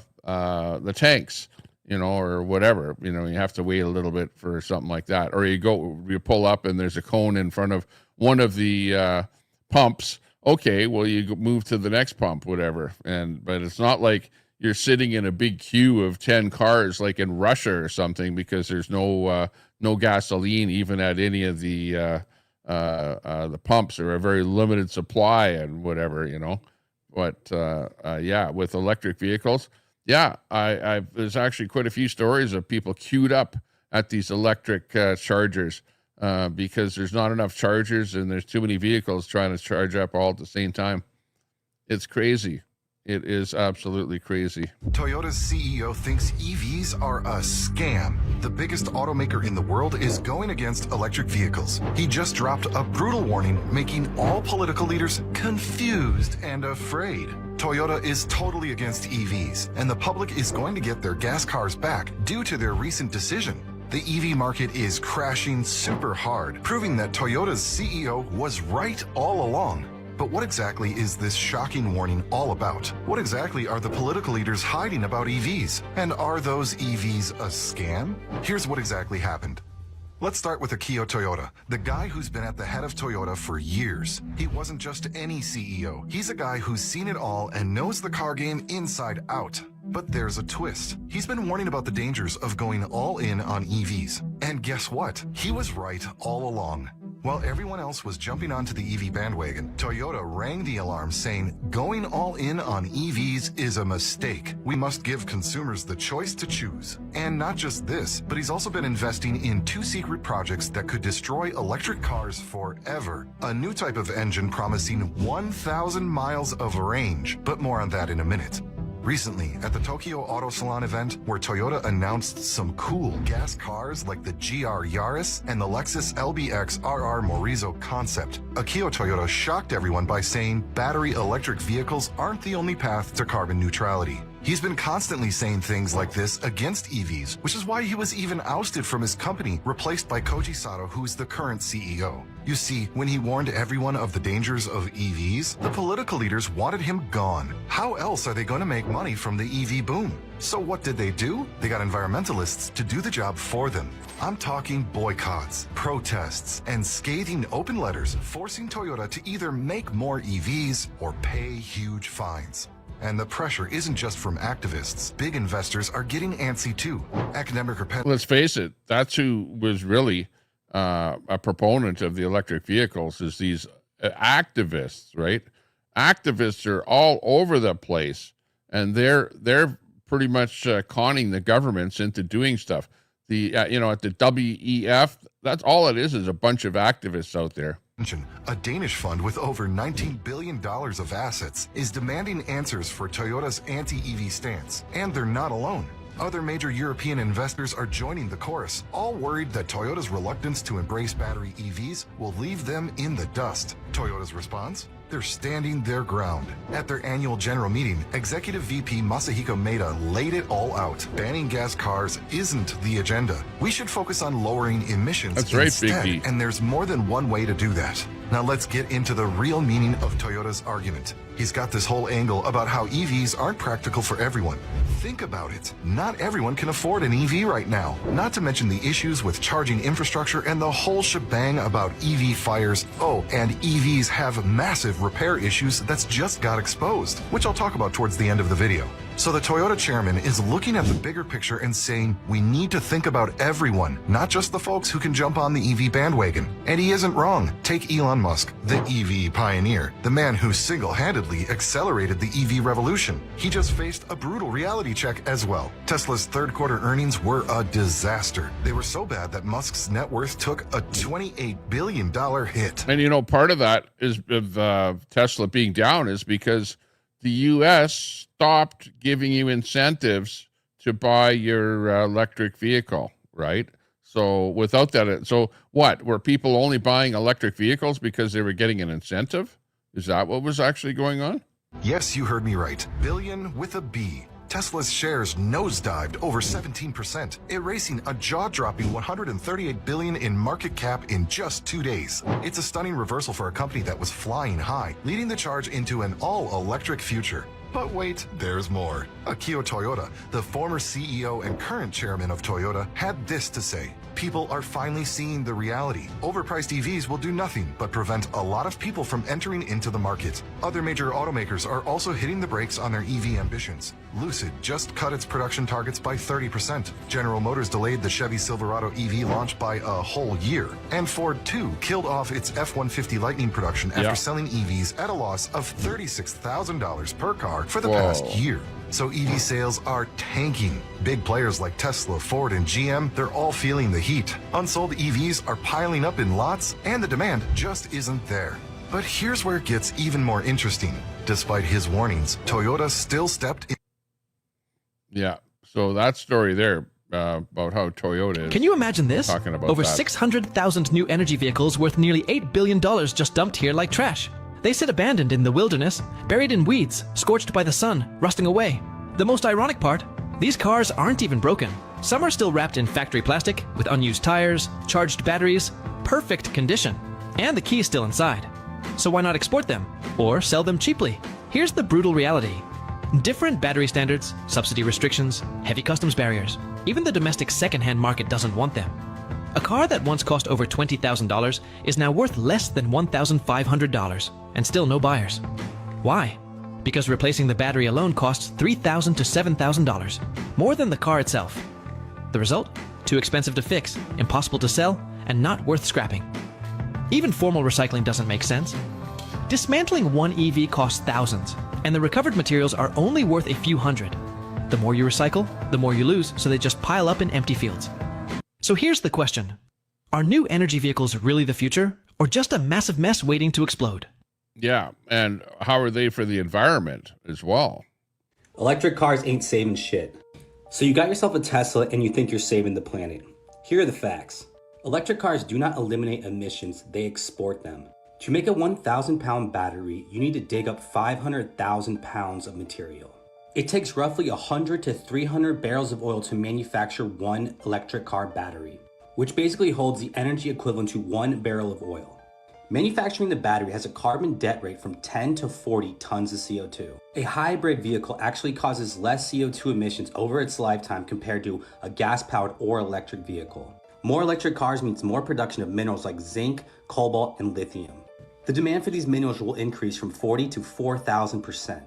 tanks, you know, or whatever. You know, you have to wait a little bit for something like that. Or you pull up and there's a cone in front of one of the pumps. Okay, well, you move to the next pump, whatever. But it's not like you're sitting in a big queue of 10 cars like in Russia or something because there's no gasoline even at any of the pumps, or a very limited supply and whatever, you know. But yeah, with electric vehicles, yeah, there's actually quite a few stories of people queued up at these electric chargers because there's not enough chargers and there's too many vehicles trying to charge up all at the same time. It's crazy. It is absolutely crazy. Toyota's CEO thinks EVs are a scam. The biggest automaker in the world is going against electric vehicles. He just dropped a brutal warning, making all political leaders confused and afraid. Toyota is totally against EVs, and the public is going to get their gas cars back due to their recent decision. The EV market is crashing super hard, proving that Toyota's CEO was right all along. But what exactly is this shocking warning all about? What exactly are the political leaders hiding about EVs? And are those EVs a scam? Here's what exactly happened. Let's start with Akio Toyoda, the guy who's been at the head of Toyota for years. He wasn't just any CEO. He's a guy who's seen it all and knows the car game inside out. But there's a twist. He's been warning about the dangers of going all in on EVs. And guess what? He was right all along. While everyone else was jumping onto the EV bandwagon, Toyota rang the alarm saying, going all in on EVs is a mistake. We must give consumers the choice to choose. And not just this, but he's also been investing in 2 secret projects that could destroy electric cars forever. A new type of engine promising 1,000 miles of range, but more on that in a minute. Recently, at the Tokyo Auto Salon event, where Toyota announced some cool gas cars like the GR Yaris and the Lexus LBX RR Morizo concept, Akio Toyoda shocked everyone by saying battery electric vehicles aren't the only path to carbon neutrality. He's been constantly saying things like this against EVs, which is why he was even ousted from his company, replaced by Koji Sato, who's the current CEO. You see, when he warned everyone of the dangers of EVs, the political leaders wanted him gone. How else are they going to make money from the EV boom? So what did they do? They got environmentalists to do the job for them. I'm talking boycotts, protests, and scathing open letters forcing Toyota to either make more EVs or pay huge fines. And the pressure isn't just from activists. Big investors are getting antsy too. Academic repent. Let's face it, that's who was really a proponent of the electric vehicles, is these activists, right? Activists are all over the place, and they're pretty much conning the governments into doing stuff. The at the WEF, that's all it is a bunch of activists out there. A Danish fund with over $19 billion of assets is demanding answers for Toyota's anti-EV stance, and they're not alone. Other major European investors are joining the chorus, all worried that Toyota's reluctance to embrace battery EVs will leave them in the dust. Toyota's response? They're standing their ground. At their annual general meeting, Executive VP Masahiko Maeda laid it all out. Banning gas cars isn't the agenda. We should focus on lowering emissions instead, and there's more than one way to do that. Now let's get into the real meaning of Toyota's argument. He's got this whole angle about how EVs aren't practical for everyone. Think about it. Not everyone can afford an EV right now. Not to mention the issues with charging infrastructure and the whole shebang about EV fires. Oh, and EVs have massive repair issues that's just got exposed, which I'll talk about towards the end of the video. So the Toyota chairman is looking at the bigger picture and saying, we need to think about everyone, not just the folks who can jump on the EV bandwagon. And he isn't wrong. Take Elon Musk, the EV pioneer, the man who single-handedly accelerated the EV revolution. He just faced a brutal reality check as well. Tesla's third quarter earnings were a disaster. They were so bad that Musk's net worth took a $28 billion hit. And part of that is of Tesla being down is because the U.S. stopped giving you incentives to buy your electric vehicle, right? So without that, so what? Were people only buying electric vehicles because they were getting an incentive? Is that what was actually going on? Yes, you heard me right. Billion with a B. Tesla's shares nosedived over 17%, erasing a jaw-dropping $138 billion in market cap in just 2 days. It's a stunning reversal for a company that was flying high, leading the charge into an all-electric future. But wait, there's more. Akio Toyoda, the former CEO and current chairman of Toyota, had this to say. People are finally seeing the reality. Overpriced EVs will do nothing but prevent a lot of people from entering into the market. Other major automakers are also hitting the brakes on their EV ambitions. Lucid just cut its production targets by 30%. General Motors delayed the Chevy Silverado EV launch by a whole year. And Ford, too, killed off its F-150 Lightning production after selling EVs at a loss of $36,000 per car for the past year. So EV sales are tanking. Big players like Tesla, Ford, and GM, they're all feeling the heat. Unsold EVs are piling up in lots, and the demand just isn't there. But here's where it gets even more interesting. Despite his warnings, Toyota still stepped in. Yeah. So that story there about how Toyota is. Can you imagine this? Talking about Over that. 600,000 new energy vehicles worth nearly $8 billion just dumped here like trash. They sit abandoned in the wilderness, buried in weeds, scorched by the sun, rusting away. The most ironic part, these cars aren't even broken. Some are still wrapped in factory plastic, with unused tires, charged batteries, perfect condition, and the key is still inside. So why not export them, or sell them cheaply? Here's the brutal reality. Different battery standards, subsidy restrictions, heavy customs barriers. Even the domestic second-hand market doesn't want them. A car that once cost over $20,000 is now worth less than $1,500, and still no buyers. Why? Because replacing the battery alone costs $3,000 to $7,000, more than the car itself. The result? Too expensive to fix, impossible to sell, and not worth scrapping. Even formal recycling doesn't make sense. Dismantling one EV costs thousands, and the recovered materials are only worth a few hundred. The more you recycle, the more you lose, so they just pile up in empty fields. So here's the question. Are new energy vehicles really the future, or just a massive mess waiting to explode? Yeah, and how are they for the environment as well? Electric cars ain't saving shit. So you got yourself a Tesla and you think you're saving the planet. Here are the facts. Electric cars do not eliminate emissions, they export them. To make a 1,000-pound battery, you need to dig up 500,000 pounds of material. It takes roughly 100 to 300 barrels of oil to manufacture one electric car battery, which basically holds the energy equivalent to 1 barrel of oil. Manufacturing the battery has a carbon debt rate from 10 to 40 tons of CO2. A hybrid vehicle actually causes less CO2 emissions over its lifetime compared to a gas-powered or electric vehicle. More electric cars means more production of minerals like zinc, cobalt, and lithium. The demand for these minerals will increase from 40 to 4,000%.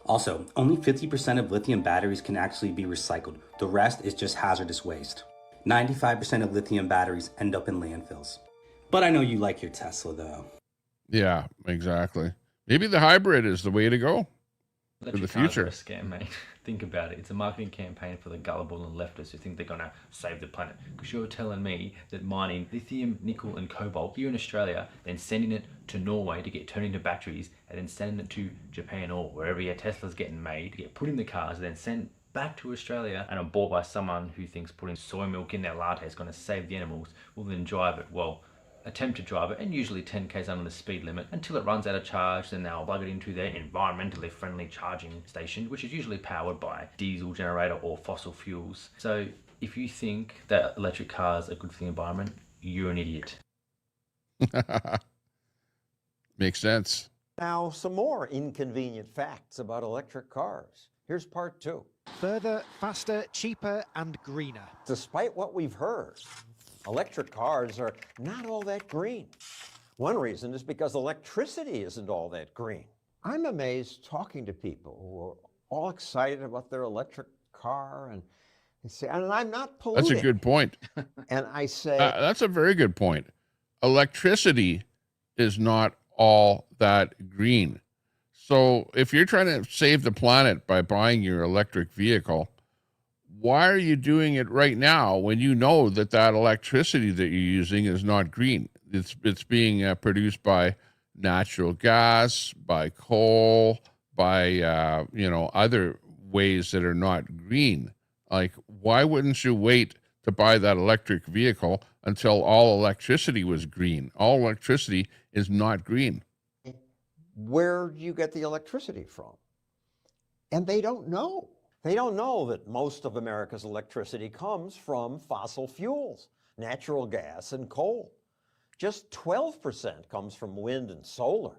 Also, only 50% of lithium batteries can actually be recycled. The rest is just hazardous waste. 95% of lithium batteries end up in landfills. But I know you like your Tesla, though. Yeah, exactly. Maybe the hybrid is the way to go for the future. Cars are a scam, mate. Think about it. It's a marketing campaign for the gullible and leftists who think they're going to save the planet. Because you're telling me that mining lithium, nickel, and cobalt here in Australia, then sending it to Norway to get turned into batteries, and then sending it to Japan or wherever your Tesla's getting made to get put in the cars, and then sent back to Australia and are bought by someone who thinks putting soy milk in their latte is going to save the animals, will then drive it. Well, attempt to drive it, and usually 10 k's under the speed limit until it runs out of charge. Then they'll plug it into their environmentally friendly charging station, which is usually powered by diesel generator or fossil fuels. So if you think that electric cars are good for the environment, you're an idiot. Makes sense. Now, some more inconvenient facts about electric cars. Here's part 2. Further, faster, cheaper, and greener. Despite what we've heard, electric cars are not all that green. One reason is because electricity isn't all that green. I'm amazed talking to people who are all excited about their electric car and say, and I'm not polluting. That's a good point. And I say, that's a very good point. Electricity is not all that green. So if you're trying to save the planet by buying your electric vehicle, why are you doing it right now when you know that that electricity that you're using is not green? It's being produced by natural gas, by coal, by other ways that are not green. Like, why wouldn't you wait to buy that electric vehicle until all electricity was green? All electricity is not green. where do you get the electricity from? And they don't know. They don't know that most of America's electricity comes from fossil fuels, natural gas and coal. Just 12% comes from wind and solar.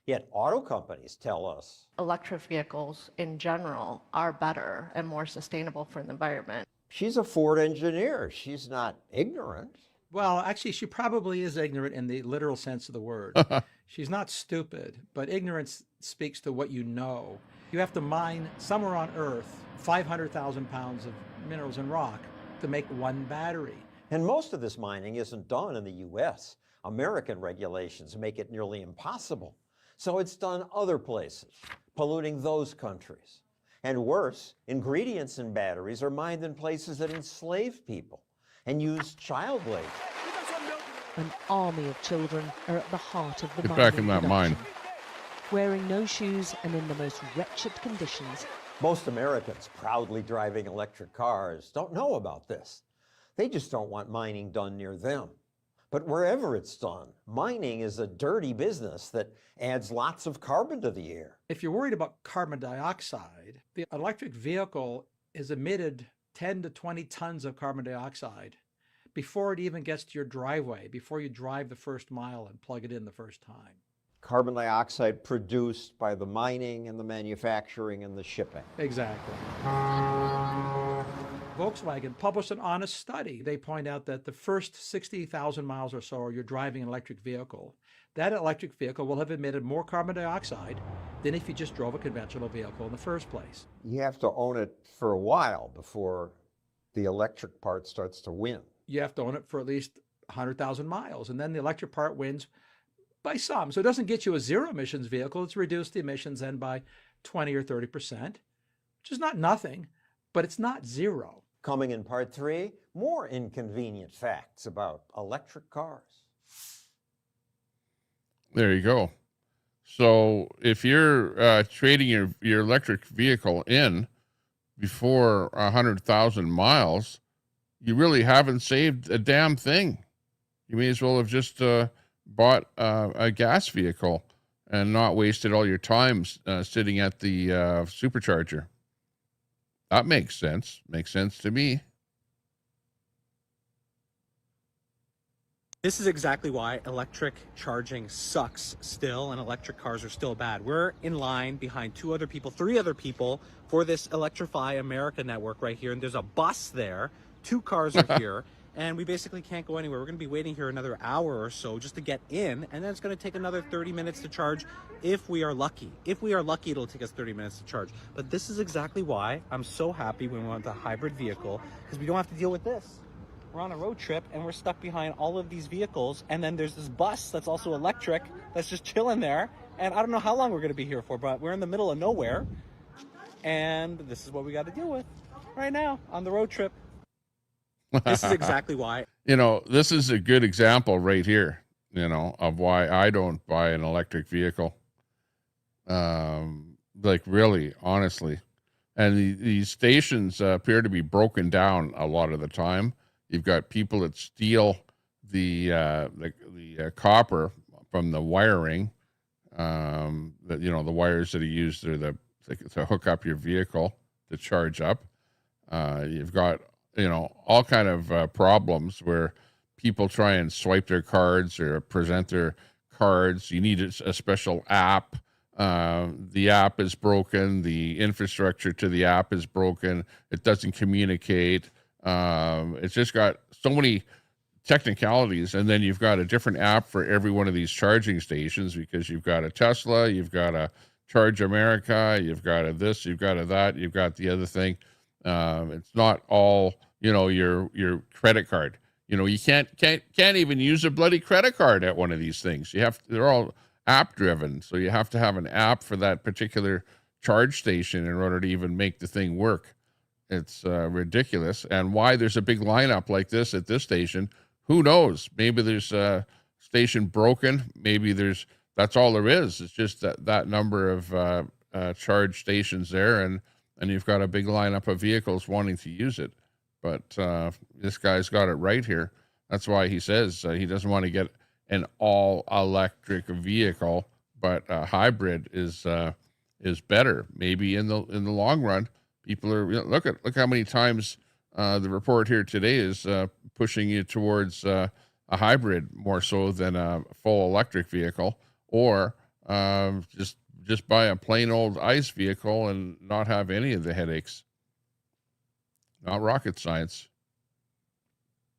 Yet auto companies tell us electric vehicles in general are better and more sustainable for the environment. she's a Ford engineer. She's not ignorant. Well, actually, she probably is ignorant in the literal sense of the word. She's not stupid, but ignorance speaks to what you know. You have to mine somewhere on Earth 500,000 pounds of minerals and rock to make one battery. And most of this mining isn't done in the U.S. American regulations make it nearly impossible. So it's done other places, polluting those countries. And worse, ingredients in batteries are mined in places that enslave people and use child labor. An army of children are at the heart of the Get mining back in that mine. production. Wearing no shoes and in the most wretched conditions. Most Americans proudly driving electric cars don't know about this. They just don't want mining done near them. But wherever it's done, mining is a dirty business that adds lots of carbon to the air. If you're worried about carbon dioxide, the electric vehicle is emitted 10 to 20 tons of carbon dioxide before it even gets to your driveway, before you drive the first mile and plug it in the first time. Carbon dioxide produced by the mining and the manufacturing and the shipping. Exactly. Volkswagen published an honest study. They point out that the first 60,000 miles or so you're driving an electric vehicle, that electric vehicle will have emitted more carbon dioxide than if you just drove a conventional vehicle in the first place. You have to own it for a while before the electric part starts to win. You have to own it for at least 100,000 miles, and then the electric part wins by some. So it doesn't get you a zero emissions vehicle. It's reduced the emissions then by 20 or 30%, which is not nothing, but it's not zero. Coming in part 3, more inconvenient facts about electric cars. There you go. So if you're trading your electric vehicle in before 100,000 miles, you really haven't saved a damn thing. You may as well have just bought a gas vehicle and not wasted all your time sitting at the supercharger. That makes sense. Makes sense to me. This is exactly why electric charging sucks still, and electric cars are still bad. We're in line behind three other people for this Electrify America network right here, and there's a bus there. 2 cars are here, and we basically can't go anywhere. We're going to be waiting here another hour or so just to get in, and then it's going to take another 30 minutes to charge if we are lucky. If we are lucky, it'll take us 30 minutes to charge. But this is exactly why I'm so happy when we want a hybrid vehicle, because we don't have to deal with this. We're on a road trip and we're stuck behind all of these vehicles, and then there's this bus that's also electric that's just chilling there, and I don't know how long we're going to be here for, but we're in the middle of nowhere, and this is what we got to deal with right now on the road trip. This is exactly why. This is a good example right here, of why I don't buy an electric vehicle. Like really, honestly. And these stations appear to be broken down a lot of the time. You've got people that steal the copper from the wiring, the wires that are used to hook up your vehicle to charge up. You've got all kind of problems where people try and swipe their cards or present their cards. You need a special app. The app is broken. The infrastructure to the app is broken. It doesn't communicate. It's just got so many technicalities. And then you've got a different app for every one of these charging stations, because you've got a Tesla, you've got a Charge America, you've got a this, you've got a that, you've got the other thing. It's not all, your credit card. You can't even use a bloody credit card at one of these things. They're all app driven. So you have to have an app for that particular charge station in order to even make the thing work. It's ridiculous. And why there's a big lineup like this at this station, who knows? Maybe there's a station broken. Maybe that's all there is. It's just that number of charge stations there, and you've got a big lineup of vehicles wanting to use it. But this guy's got it right here. That's why he says he doesn't want to get an all-electric vehicle, but a hybrid is better. Maybe in the long run, people are look how many times the report here today is pushing you towards a hybrid more so than a full electric vehicle, or just buy a plain old ICE vehicle and not have any of the headaches. Not rocket science.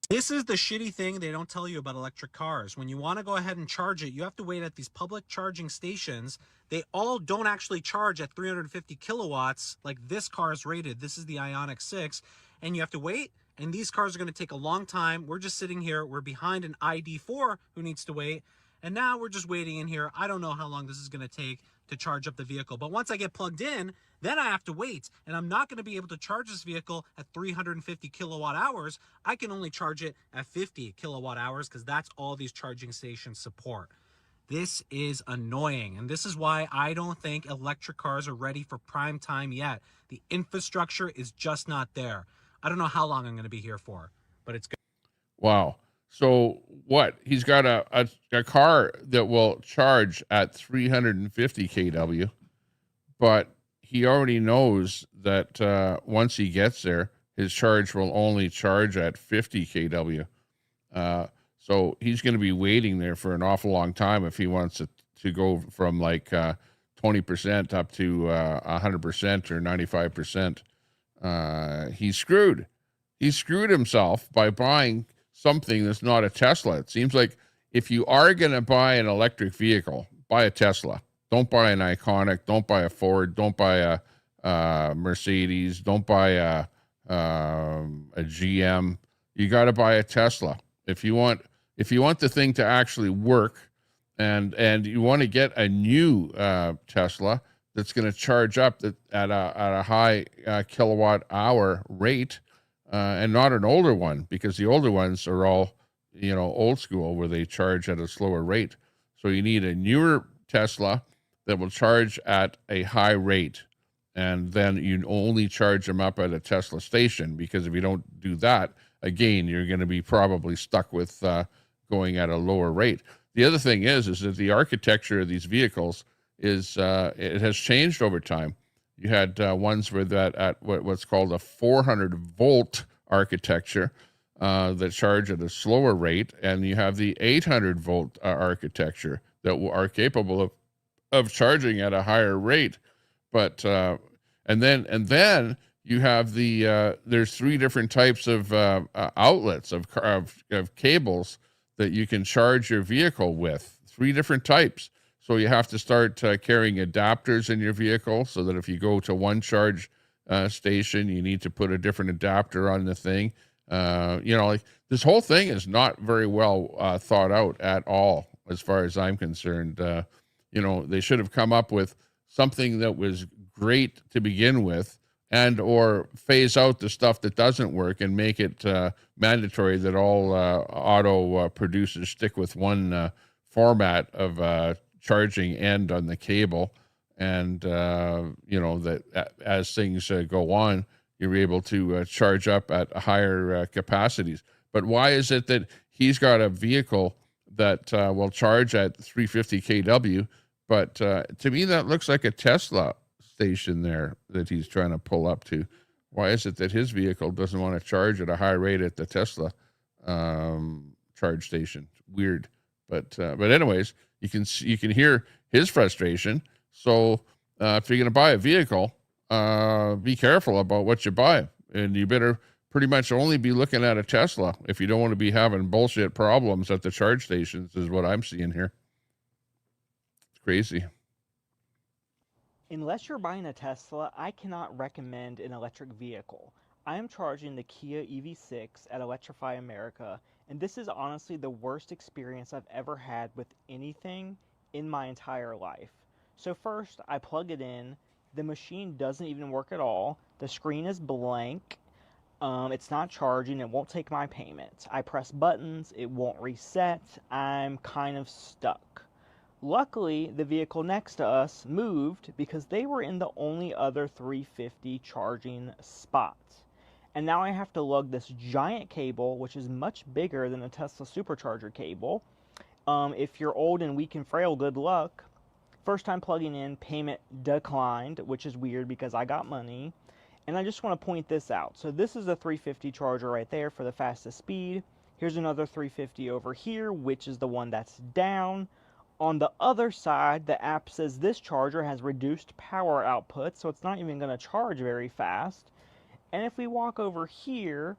This is the shitty thing they don't tell you about electric cars. When you want to go ahead and charge it, you have to wait at these public charging stations. They all don't actually charge at 350 kilowatts like this car is rated. This is the Ioniq 6, and you have to wait, and these cars are going to take a long time. We're just sitting here. We're behind an ID4 who needs to wait, and now we're just waiting in here. I don't know how long this is going to take to charge up the vehicle, but once I get plugged in, Then I have to wait, and I'm not going to be able to charge this vehicle at 350 kilowatt hours. I can only charge it at 50 kilowatt hours because that's all these charging stations support. This is annoying, and this is why I don't think electric cars are ready for prime time yet. The infrastructure is just not there. I don't know how long I'm going to be here for, but it's good. Wow. So what? He's got a car that will charge at 350 kW, but he already knows that once he gets there, his charge will only charge at 50 kW. So he's going to be waiting there for an awful long time if he wants it to go from like 20% up to 100% or 95%. He's screwed. He screwed himself by buying something that's not a Tesla. It seems like if you are going to buy an electric vehicle, buy a Tesla. Don't buy an Iconic. Don't buy a Ford. Don't buy a Mercedes. Don't buy a GM. You got to buy a Tesla if you want the thing to actually work, and you want to get a new Tesla that's going to charge up at a high kilowatt hour rate. And not an older one, because the older ones are all, old school where they charge at a slower rate. So you need a newer Tesla that will charge at a high rate. And then you only charge them up at a Tesla station, because if you don't do that, again, you're going to be probably stuck with going at a lower rate. The other thing is that the architecture of these vehicles it has changed over time. You had ones with that at what's called a 400 volt architecture that charge at a slower rate, and you have the 800 volt architecture that are capable of charging at a higher rate. But and then you have there's three different types of outlets of cables that you can charge your vehicle with. Three different types. So you have to start carrying adapters in your vehicle, so that if you go to one charge station, you need to put a different adapter on the thing. Like this whole thing is not very well thought out at all, as far as I'm concerned. They should have come up with something that was great to begin with, and or phase out the stuff that doesn't work and make it mandatory that all auto producers stick with one format of charging end on the cable, and that as things go on, you're able to charge up at higher capacities. But why is it that he's got a vehicle that will charge at 350 kW, but to me that looks like a Tesla station there that he's trying to pull up to? Why is it that his vehicle doesn't want to charge at a high rate at the Tesla charge station? Weird. But anyways, you can hear his frustration. So if you're going to buy a vehicle, be careful about what you buy, and you better pretty much only be looking at a Tesla if you don't want to be having bullshit problems at the charge stations, is what I'm seeing here. It's crazy. Unless you're buying a Tesla, I cannot recommend an electric vehicle. I am charging the Kia EV6 at Electrify America, and this is honestly the worst experience I've ever had with anything in my entire life. So first, I plug it in. The machine doesn't even work at all. The screen is blank. It's not charging. It won't take my payment. I press buttons. It won't reset. I'm kind of stuck. Luckily, the vehicle next to us moved because they were in the only other 350 charging spot. And now I have to lug this giant cable, which is much bigger than a Tesla supercharger cable. If you're old and weak and frail, good luck. First time plugging in, payment declined, which is weird because I got money. And I just want to point this out. So this is a 350 charger right there for the fastest speed. Here's another 350 over here, which is the one that's down. On the other side, the app says this charger has reduced power output, so it's not even going to charge very fast. And if we walk over here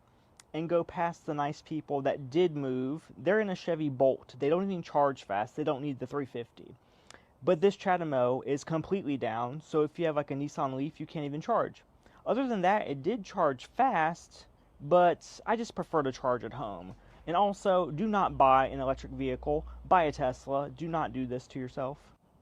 and go past the nice people that did move, they're in a Chevy Bolt. They don't even charge fast. They don't need the 350. But this Chatamo is completely down, so if you have like a Nissan Leaf, you can't even charge. Other than that, it did charge fast, but I just prefer to charge at home. And also, do not buy an electric vehicle. Buy a Tesla. Do not do this to yourself.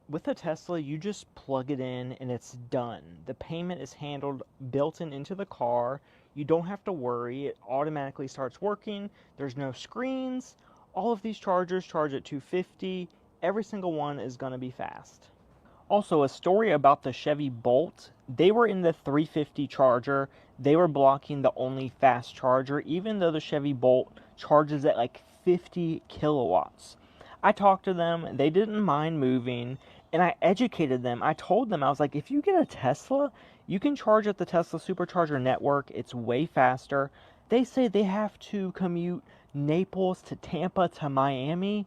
With a Tesla, you just plug it in and it's done. The payment is handled built into the car. You don't have to worry. It automatically starts working. There's no screens. All of these chargers charge at 250. Every single one is going to be fast. Also, a story about the Chevy Bolt. They were in the 350 charger. They were blocking the only fast charger, even though the Chevy Bolt charges at like 50 kilowatts. I talked to them. They didn't mind moving, and I educated them. I told them, I was like, if you get a Tesla, you can charge at the Tesla Supercharger network. It's way faster. They say they have to commute Naples to Tampa to Miami,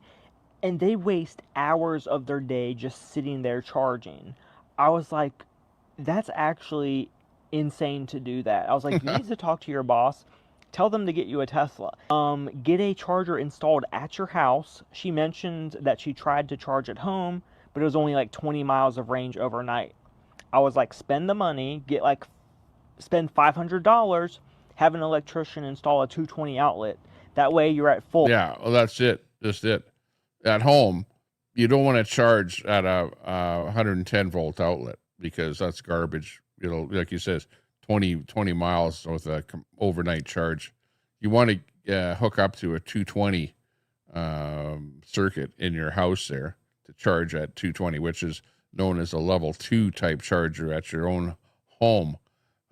and they waste hours of their day just sitting there charging. I was like, that's actually insane to do that. I was like, you need to talk to your boss. Tell them to get you a Tesla. Get a charger installed at your house. She mentioned that she tried to charge at home, but it was only like 20 miles of range overnight. I was like, spend the money, spend $500, have an electrician install a 220 outlet. That way you're at full. Yeah, well, that's it. Just it. At home, you don't want to charge at a 110 volt outlet because that's garbage. Like you says, 20 miles with a overnight charge. You want to hook up to a 220 circuit in your house there to charge at 220, which is known as a level 2 type charger at your own home.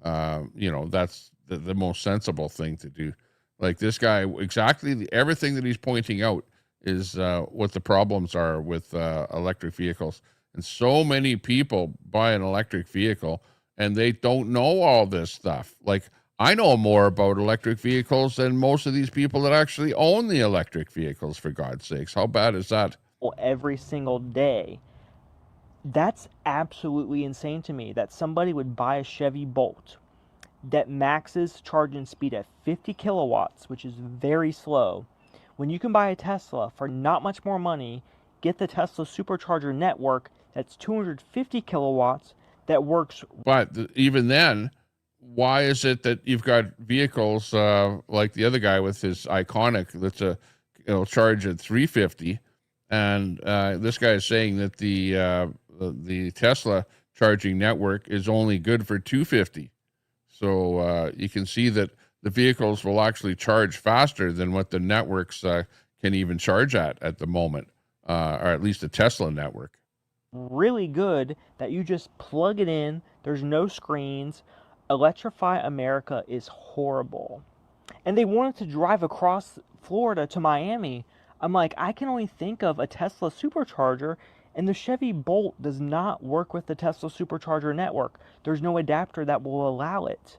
That's the most sensible thing to do. Like this guy, exactly everything that he's pointing out is what the problems are with electric vehicles. And so many people buy an electric vehicle and they don't know all this stuff. Like, I know more about electric vehicles than most of these people that actually own the electric vehicles, for God's sakes. How bad is that? Every single day. That's absolutely insane to me that somebody would buy a Chevy Bolt that maxes charging speed at 50 kilowatts, which is very slow, when you can buy a Tesla for not much more money, get the Tesla Supercharger network that's 250 kilowatts that works. But even then, why is it that you've got vehicles like the other guy with his Iconic that's charge at 350, and this guy is saying that the Tesla charging network is only good for 250. So you can see that the vehicles will actually charge faster than what the networks can even charge at the moment, or at least the Tesla network. Really good that you just plug it in. There's no screens. Electrify America is horrible. And they wanted to drive across Florida to Miami. I'm like, I can only think of a Tesla Supercharger, and the Chevy Bolt does not work with the Tesla Supercharger network. There's no adapter that will allow it.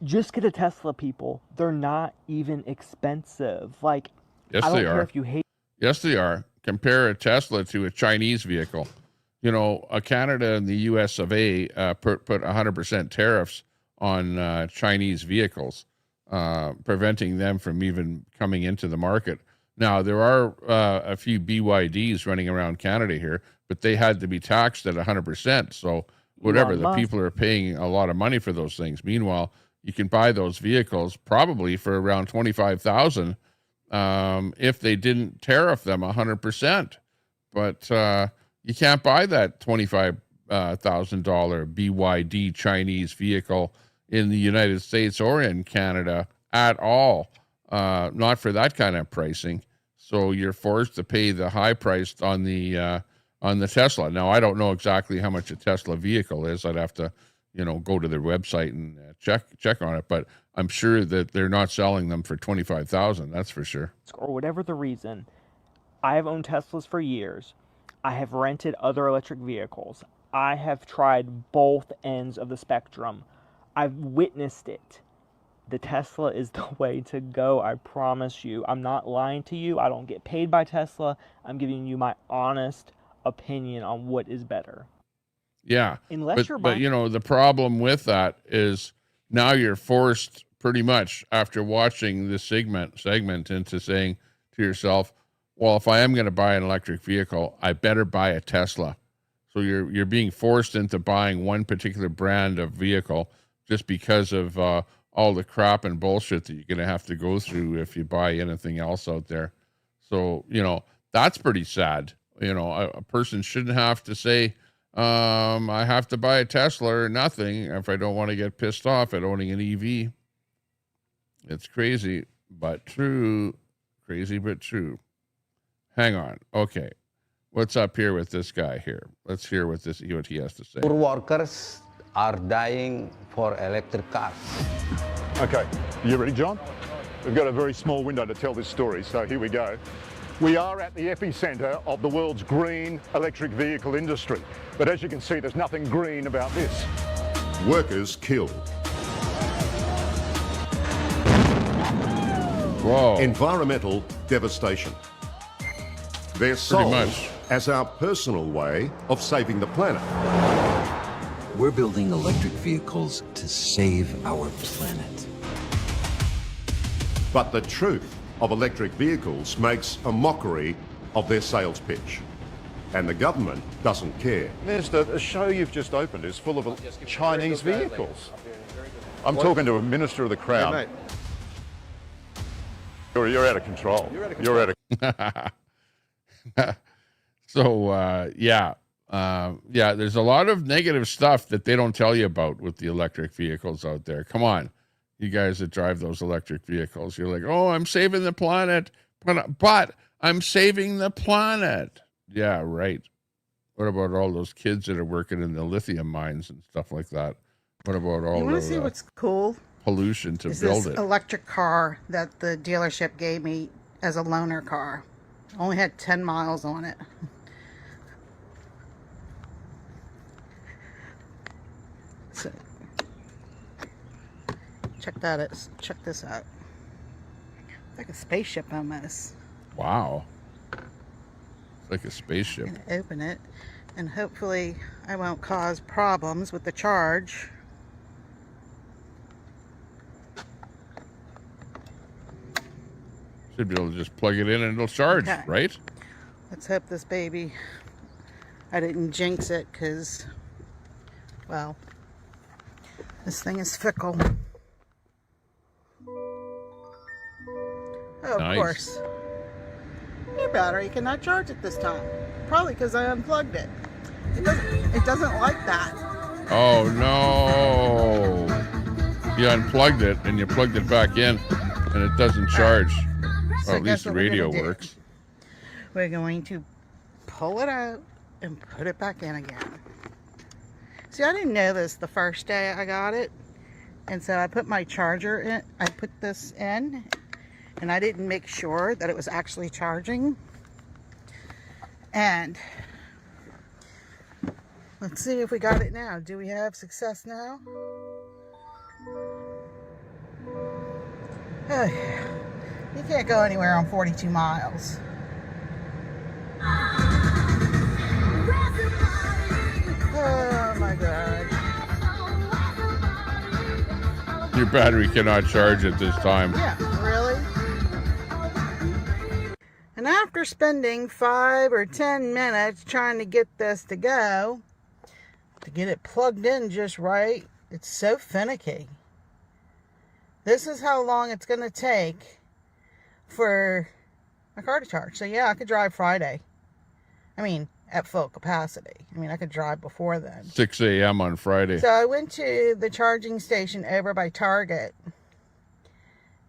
Just get a Tesla, people. They're not even expensive. Like, yes, I don't they care are. if you hate. Yes, they are. Compare a Tesla to a Chinese vehicle. Canada and the US of A put 100% tariffs on Chinese vehicles, preventing them from even coming into the market. Now, there are a few BYDs running around Canada here, but they had to be taxed at 100%. So whatever, the people are paying a lot of money for those things. Meanwhile, you can buy those vehicles probably for around $25,000 if they didn't tariff them 100%. But you can't buy that $25,000 BYD Chinese vehicle in the United States or in Canada at all. Not for that kind of pricing. So you're forced to pay the high price on the Tesla. Now, I don't know exactly how much a Tesla vehicle is. I'd have to, go to their website and check on it. But I'm sure that they're not selling them for $25,000. That's for sure. Or whatever the reason, I have owned Teslas for years. I have rented other electric vehicles. I have tried both ends of the spectrum. I've witnessed it. The Tesla is the way to go, I promise you. I'm not lying to you. I don't get paid by Tesla. I'm giving you my honest opinion on what is better. Yeah, Unless you're buying. But the problem with that is now you're forced pretty much after watching this segment into saying to yourself, well, if I am going to buy an electric vehicle, I better buy a Tesla. So you're being forced into buying one particular brand of vehicle just because of all the crap and bullshit that you're going to have to go through if you buy anything else out there. So, that's pretty sad. You know, a person shouldn't have to say, I have to buy a Tesla or nothing if I don't want to get pissed off at owning an EV. It's crazy, but true. Crazy, but true. Hang on. Okay. What's up here with this guy here? Let's hear what he has to say. Poor workers are dying for electric cars. Okay, you ready, John? We've got a very small window to tell this story, so here we go. We are at the epicenter of the world's green electric vehicle industry. But as you can see, there's nothing green about this. Workers killed. Whoa. Environmental devastation. They're sold as our personal way of saving the planet. We're building electric vehicles to save our planet. But the truth of electric vehicles makes a mockery of their sales pitch. And the government doesn't care. Minister, the show you've just opened is full of Chinese vehicles. I'm talking to a Minister of the Crown. Hey, You're out of control. You're out of So, yeah, there's a lot of negative stuff that they don't tell you about with the electric vehicles out there. Come on, you guys that drive those electric vehicles. You're like, oh, I'm saving the planet, but I'm saving the planet. Yeah, right. What about all those kids that are working in the lithium mines and stuff like that? What about all You want to see what's cool? pollution to Is build this it? electric car that the dealership gave me as a loaner car. Only had 10 miles on it. So, check this out. Like a spaceship almost. Wow. It's like a spaceship. Open it, and hopefully I won't cause problems with the charge. Should be able to just plug it in and it'll charge, Okay. right? Let's hope this baby, I didn't jinx it, because, well, this thing is fickle. Oh, of Nice. course. Your battery cannot charge it this time. Probably because I unplugged it. It doesn't like that. Oh, no. You unplugged it and you plugged it back in and it doesn't charge. So Well, at guess least the what we're radio gonna do? works. We're going to pull it out and put it back in again. See, I didn't know this the first day I got it. And so I put my charger in, I put this in, and I didn't make sure that it was actually charging. And let's see if we got it now. Do we have success now? Oh, yeah. You can't go anywhere on 42 miles. Oh my God. Your battery cannot charge at this time. Yeah, really? And after spending 5 or 10 minutes trying to get this to go, to get it plugged in just right, it's so finicky. This is how long it's going to take for my car to charge. So yeah, I could drive Friday. I mean, at full capacity. I mean, I could drive before then. 6 a.m. on Friday. So I went to the charging station over by Target,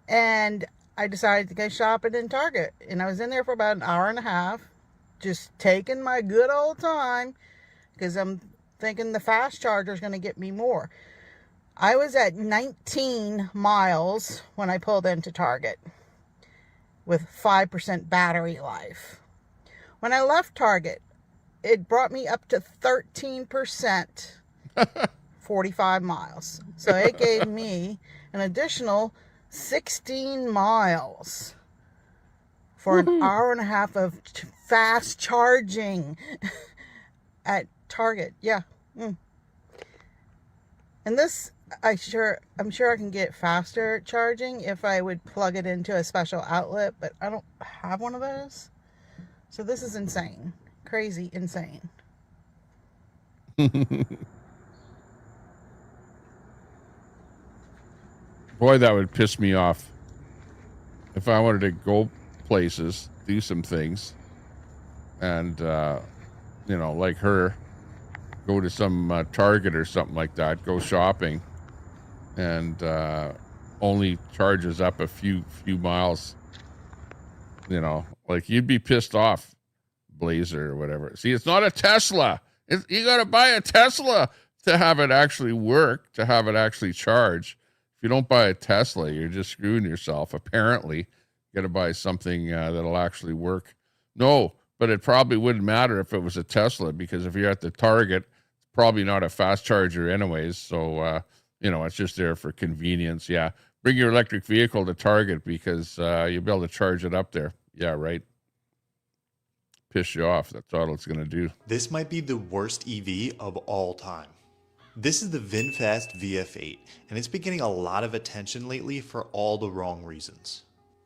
and I decided to go shopping in Target. And I was in there for about an hour and a half, just taking my good old time, because I'm thinking the fast charger is going to get me more. I was at 19 miles when I pulled into Target with 5% battery life. When I left Target, it brought me up to 13%, 45 miles. So it gave me an additional 16 miles for an hour and a half of fast charging at Target. Yeah. And this, I'm sure I can get faster charging if I would plug it into a special outlet, but I don't have one of those. So this is insane. Crazy insane. Boy, that would piss me off. If I wanted to go places, do some things, and you know, like her, go to some Target or something like that, go shopping, and only charges up a few miles. You know, like you'd be pissed off, Blazer or whatever. See, it's not a Tesla. You got to buy a Tesla to have it actually work, to have it actually charge. If you don't buy a Tesla, you're just screwing yourself. Apparently, you got to buy something that'll actually work. No, but it probably wouldn't matter if it was a Tesla, because if you're at the Target, it's probably not a fast charger anyways. So, you know, it's just there for convenience. Yeah. Bring your electric vehicle to Target because you'll be able to charge it up there. Yeah, right. Piss you off. That's all it's going to do. This might be the worst EV of all time. This is the VinFast VF8, and it's been getting a lot of attention lately for all the wrong reasons.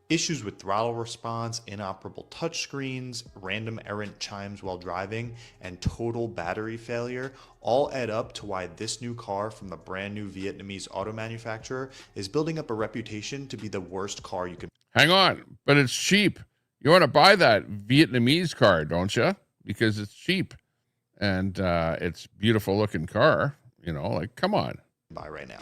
Issues with throttle response, inoperable touchscreens, random errant chimes while driving, and total battery failure all add up to why this new car from the brand new Vietnamese auto manufacturer is building up a reputation to be the worst car you can. Hang on, but it's cheap. You want to buy that Vietnamese car, don't you? Because it's cheap and it's beautiful looking car. You know, like, come on. Buy right now.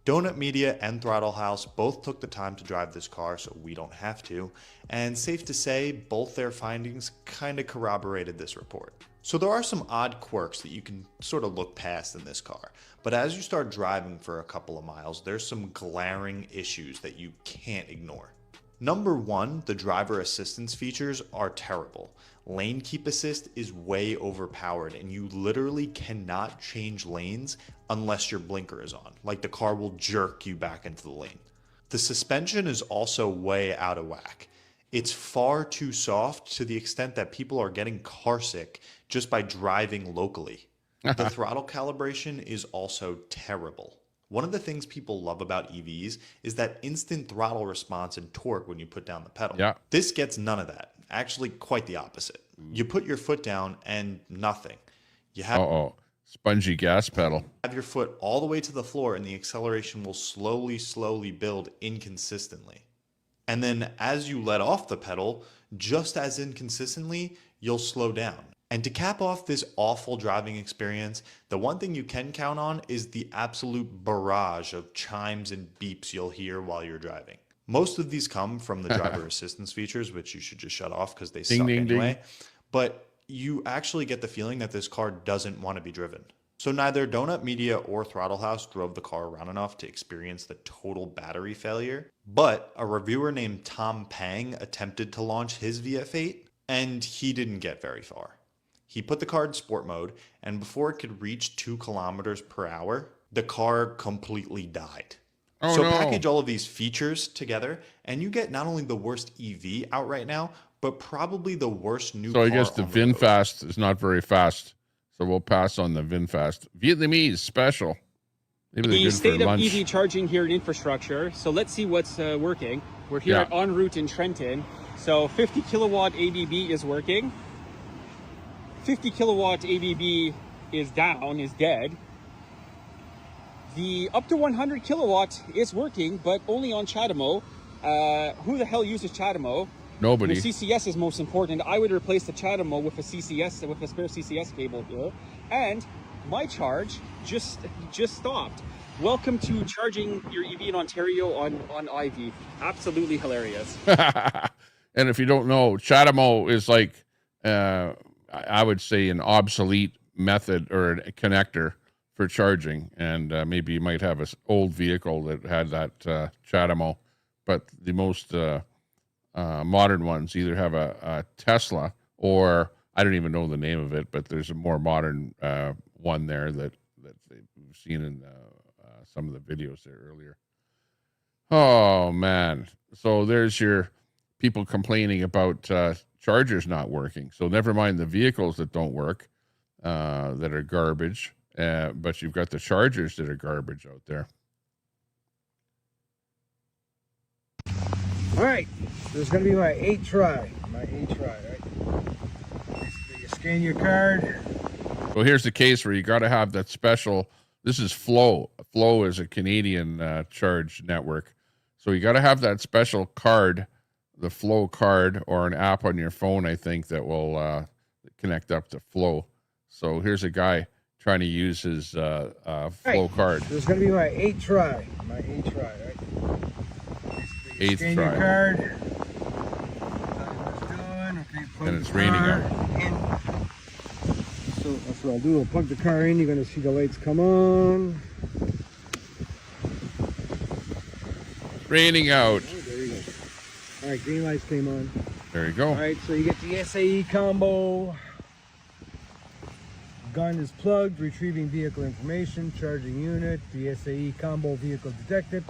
Donut Media and Throttle House both took the time to drive this car so we don't have to, and safe to say, both their findings kind of corroborated this report. So there are some odd quirks that you can sort of look past in this car, but as you start driving for a couple of miles, there's some glaring issues that you can't ignore. Number one, the driver assistance features are terrible. Lane keep assist is way overpowered and you literally cannot change lanes unless your blinker is on. Like the car will jerk you back into the lane. The suspension is also way out of whack. It's far too soft to the extent that people are getting car sick just by driving locally. The throttle calibration is also terrible. One of the things people love about EVs is that instant throttle response and torque when you put down the pedal. Yeah. This gets none of that. Actually, quite the opposite. You put your foot down and nothing. You have spongy gas pedal. Have your foot all the way to the floor and the acceleration will slowly build inconsistently. And then as you let off the pedal, just as inconsistently, you'll slow down. And to cap off this awful driving experience, the one thing you can count on is the absolute barrage of chimes and beeps you'll hear while you're driving. Most of these come from the driver assistance features, which you should just shut off because they suck anyway. But you actually get the feeling that this car doesn't want to be driven. So neither Donut Media or Throttle House drove the car around enough to experience the total battery failure. But a reviewer named Tom Pang attempted to launch his VF8, and he didn't get very far. He put the car in sport mode, and before it could reach 2 kilometers per hour, the car completely died. So package all of these features together, and you get not only the worst EV out right now, but probably the worst new car. So I guess the VinFast is not very fast. So we'll pass on the VinFast. Vietnamese special. Maybe they're The good state for of lunch. EV charging here in infrastructure. So let's see what's working. We're here at En route in Trenton. So 50 kilowatt ABB is working. 50 kilowatt ABB is down, is dead. The up to 100 kilowatt is working, but only on CHAdeMO. Who the hell uses CHAdeMO? Nobody. Your CCS is most important. I would replace the CHAdeMO with a CCS, with a spare CCS cable here. And my charge just stopped. Welcome to charging your EV in Ontario on IV. Absolutely hilarious. And if you don't know, CHAdeMO is like, I would say, an obsolete method or a connector for charging. And maybe you might have an old vehicle that had that CHAdeMO, but the most modern ones either have a Tesla or I don't even know the name of it, but there's a more modern one there that we've seen in some of the videos there earlier. Oh, man. So there's your people complaining about chargers not working. So never mind the vehicles that don't work, that are garbage, but you've got the chargers that are garbage out there. All right, this is going to be my 8th try. Right? Basically, you scan your card. So here's the case where you got to have that special. This is Flow. Flow is a Canadian charge network. So you got to have that special card, the Flow card, or an app on your phone, I think, that will connect up to Flow. So here's a guy trying to use his Flow card. This is going to be my 8th try. My 8th try, right? 8th Scan try. your card. And it's raining out. So that's what I'll do. I'll plug the car in. You're going to see the lights come on. Raining out. Oh, there you go. All right, green lights came on. There you go. All right, so you get the SAE combo. Gun is plugged, retrieving vehicle information, charging unit, the SAE combo vehicle detected,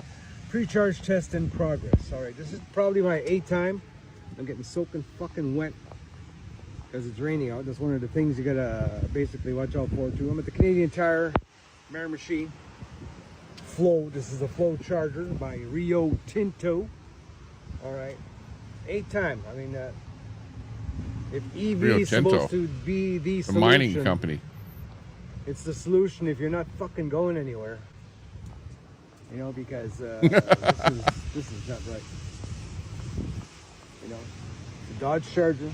pre-charge test in progress. All right, this is probably my 8th time. I'm getting soaking fucking wet because it's raining out. That's one of the things you gotta basically watch out for too. I'm at the Canadian Tire Mirror Machine. Flow, this is a Flow charger by Rio Tinto. All right, 8th time. I mean, if EV is supposed to be the solution, mining company, it's the solution if you're not fucking going anywhere. You know, because this is not right. You know, the Dodge Charger.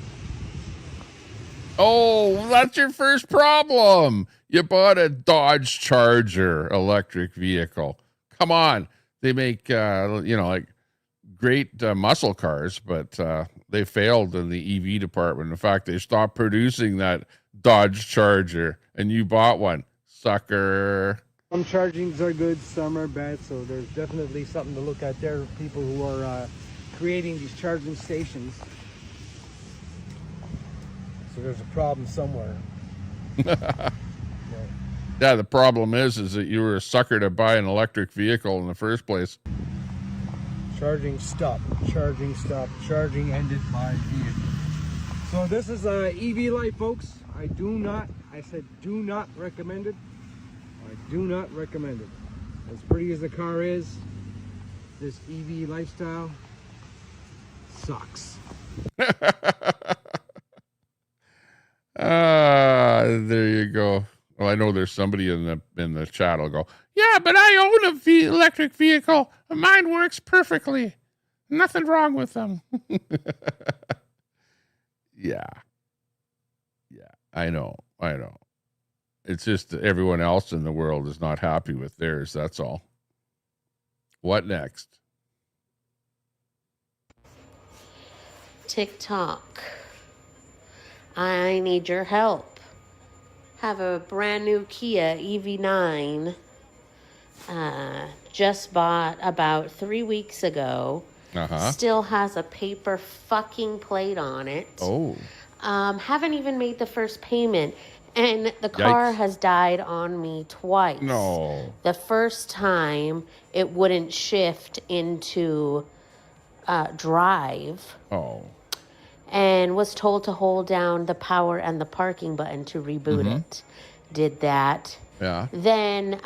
Oh, that's your first problem. You bought a Dodge Charger electric vehicle. Come on. They make, like great muscle cars, but they failed in the EV department. In fact, they stopped producing that Dodge Charger, and you bought one. Sucker. Some chargings are good, some are bad, so there's definitely something to look at there. People who are creating these charging stations. So there's a problem somewhere. Yeah, the problem is that you were a sucker to buy an electric vehicle in the first place. Charging stopped, charging stopped, charging ended by vehicle. So this is a EV light, folks. I said do not recommend it. I do not recommend it. As pretty as the car is, this EV lifestyle sucks. There you go. Well, I know there's somebody in the chat will go, yeah, but I own a electric vehicle. Mine works perfectly. Nothing wrong with them. Yeah. I know. It's just that everyone else in the world is not happy with theirs. That's all. What next? TikTok. I need your help. Have a brand new Kia EV9. Just bought about 3 weeks ago. Still has a paper fucking plate on it. Oh. Haven't even made the first payment. And the car has died on me twice. No. The first time it wouldn't shift into drive. Oh. And was told to hold down the power and the parking button to reboot it. Did that. Yeah. Then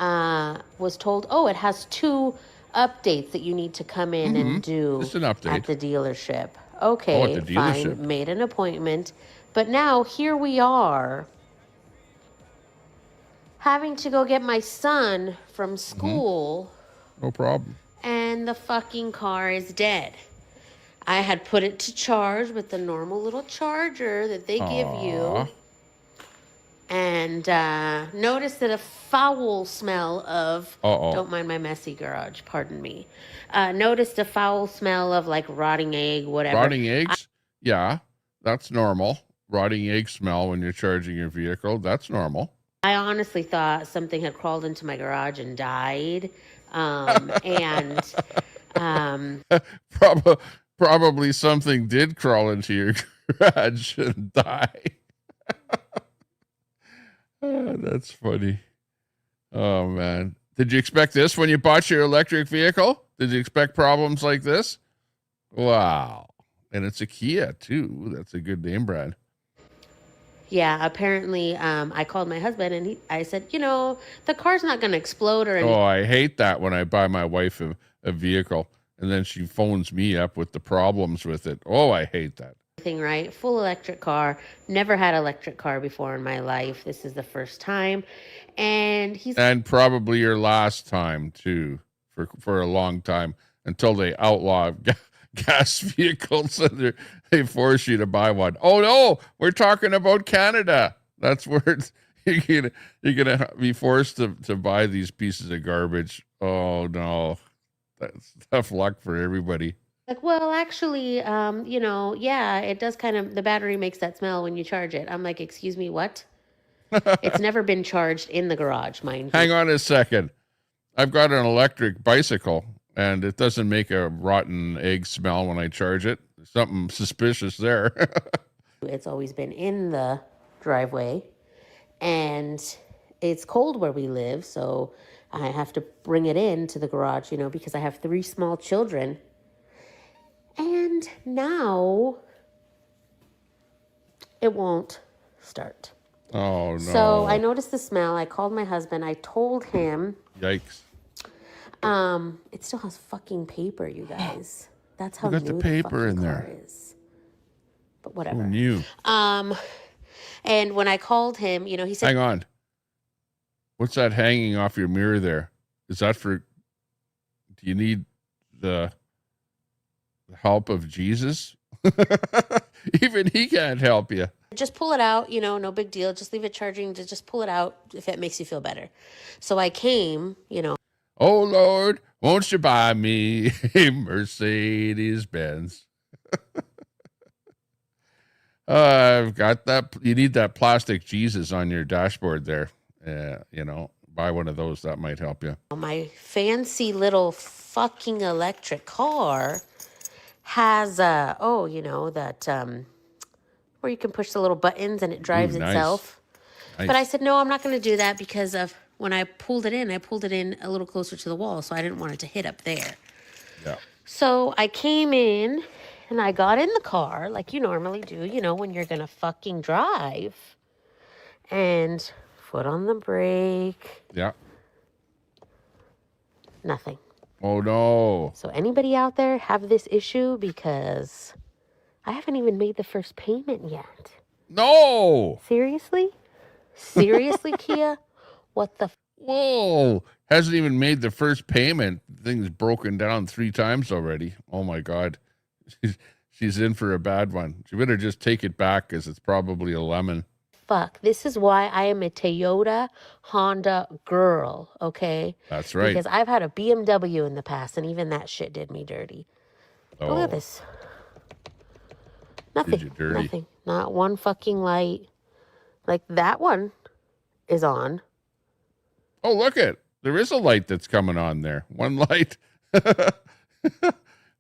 was told, it has 2 updates that you need to come in and do Just an update. at the dealership. Okay, at the dealership. fine. Made an appointment. But now here we are having to go get my son from school. No problem. And the fucking car is dead. I had put it to charge with the normal little charger that they give you. And noticed that a foul smell of, don't mind my messy garage, pardon me. Noticed a foul smell of like rotting egg, whatever. Rotting eggs? Yeah, that's normal. Rotting egg smell when you're charging your vehicle, that's normal. I honestly thought something had crawled into my garage and died. Probably something did crawl into your garage and die. That's funny. Oh, man. Did you expect this when you bought your electric vehicle? Did you expect problems like this? Wow. And it's a Kia, too. That's a good name brand. Yeah, apparently I called my husband and I said, the car's not going to explode or anything. Oh, I hate that when I buy my wife a vehicle and then she phones me up with the problems with it. Oh, I hate that. Right? Full electric car. Never had an electric car before in my life. This is the first time. And probably your last time, too, for a long time until they outlaw gas vehicles, and they force you to buy one. Oh no, we're talking about Canada. That's where you're gonna be forced to buy these pieces of garbage. Oh no, that's tough luck for everybody. Like, well, actually, yeah, it does kind of, the battery makes that smell when you charge it. I'm like, excuse me, what? It's never been charged in the garage, mind you. Hang on a second. I've got an electric bicycle, and it doesn't make a rotten egg smell when I charge it. There's something suspicious there. It's always been in the driveway, and it's cold where we live, so I have to bring it into the garage, because I have 3 small children. And now it won't start. Oh, no. So I noticed the smell. I called my husband. I told him. Yikes. It still has fucking paper, you guys. That's how You got new the paper in car there. is. But whatever. Who knew? And when I called him, he said, Hang on. What's that hanging off your mirror there? Is that for, do you need the help of Jesus? Even he can't help you. just pull it out, no big deal. Just leave it charging. Just pull it out if it makes you feel better. So I came, Oh, Lord, won't you buy me a Mercedes Benz? I've got that. You need that plastic Jesus on your dashboard there. Buy one of those. That might help you. My fancy little fucking electric car has that where you can push the little buttons and it drives itself. Nice. But I said, no, I'm not going to do that because of when I pulled it in a little closer to the wall, so I didn't want it to hit up there. Yeah. So I came in and I got in the car like you normally do, when you're going to fucking drive, and foot on the brake. Yeah. Nothing. Oh, no. So anybody out there have this issue? Because I haven't even made the first payment yet. No. Seriously? Seriously, Kia? What the? Whoa. Hasn't even made the first payment. Thing's broken down 3 times already. Oh, my God. She's in for a bad one. She better just take it back because it's probably a lemon. Fuck. This is why I am a Toyota Honda girl, okay? That's right. Because I've had a BMW in the past, and even that shit did me dirty. Oh. Look at this. Nothing. Did you dirty? Nothing. Not one fucking light. Like that one is on. Oh, look it. There is a light that's coming on there. One light.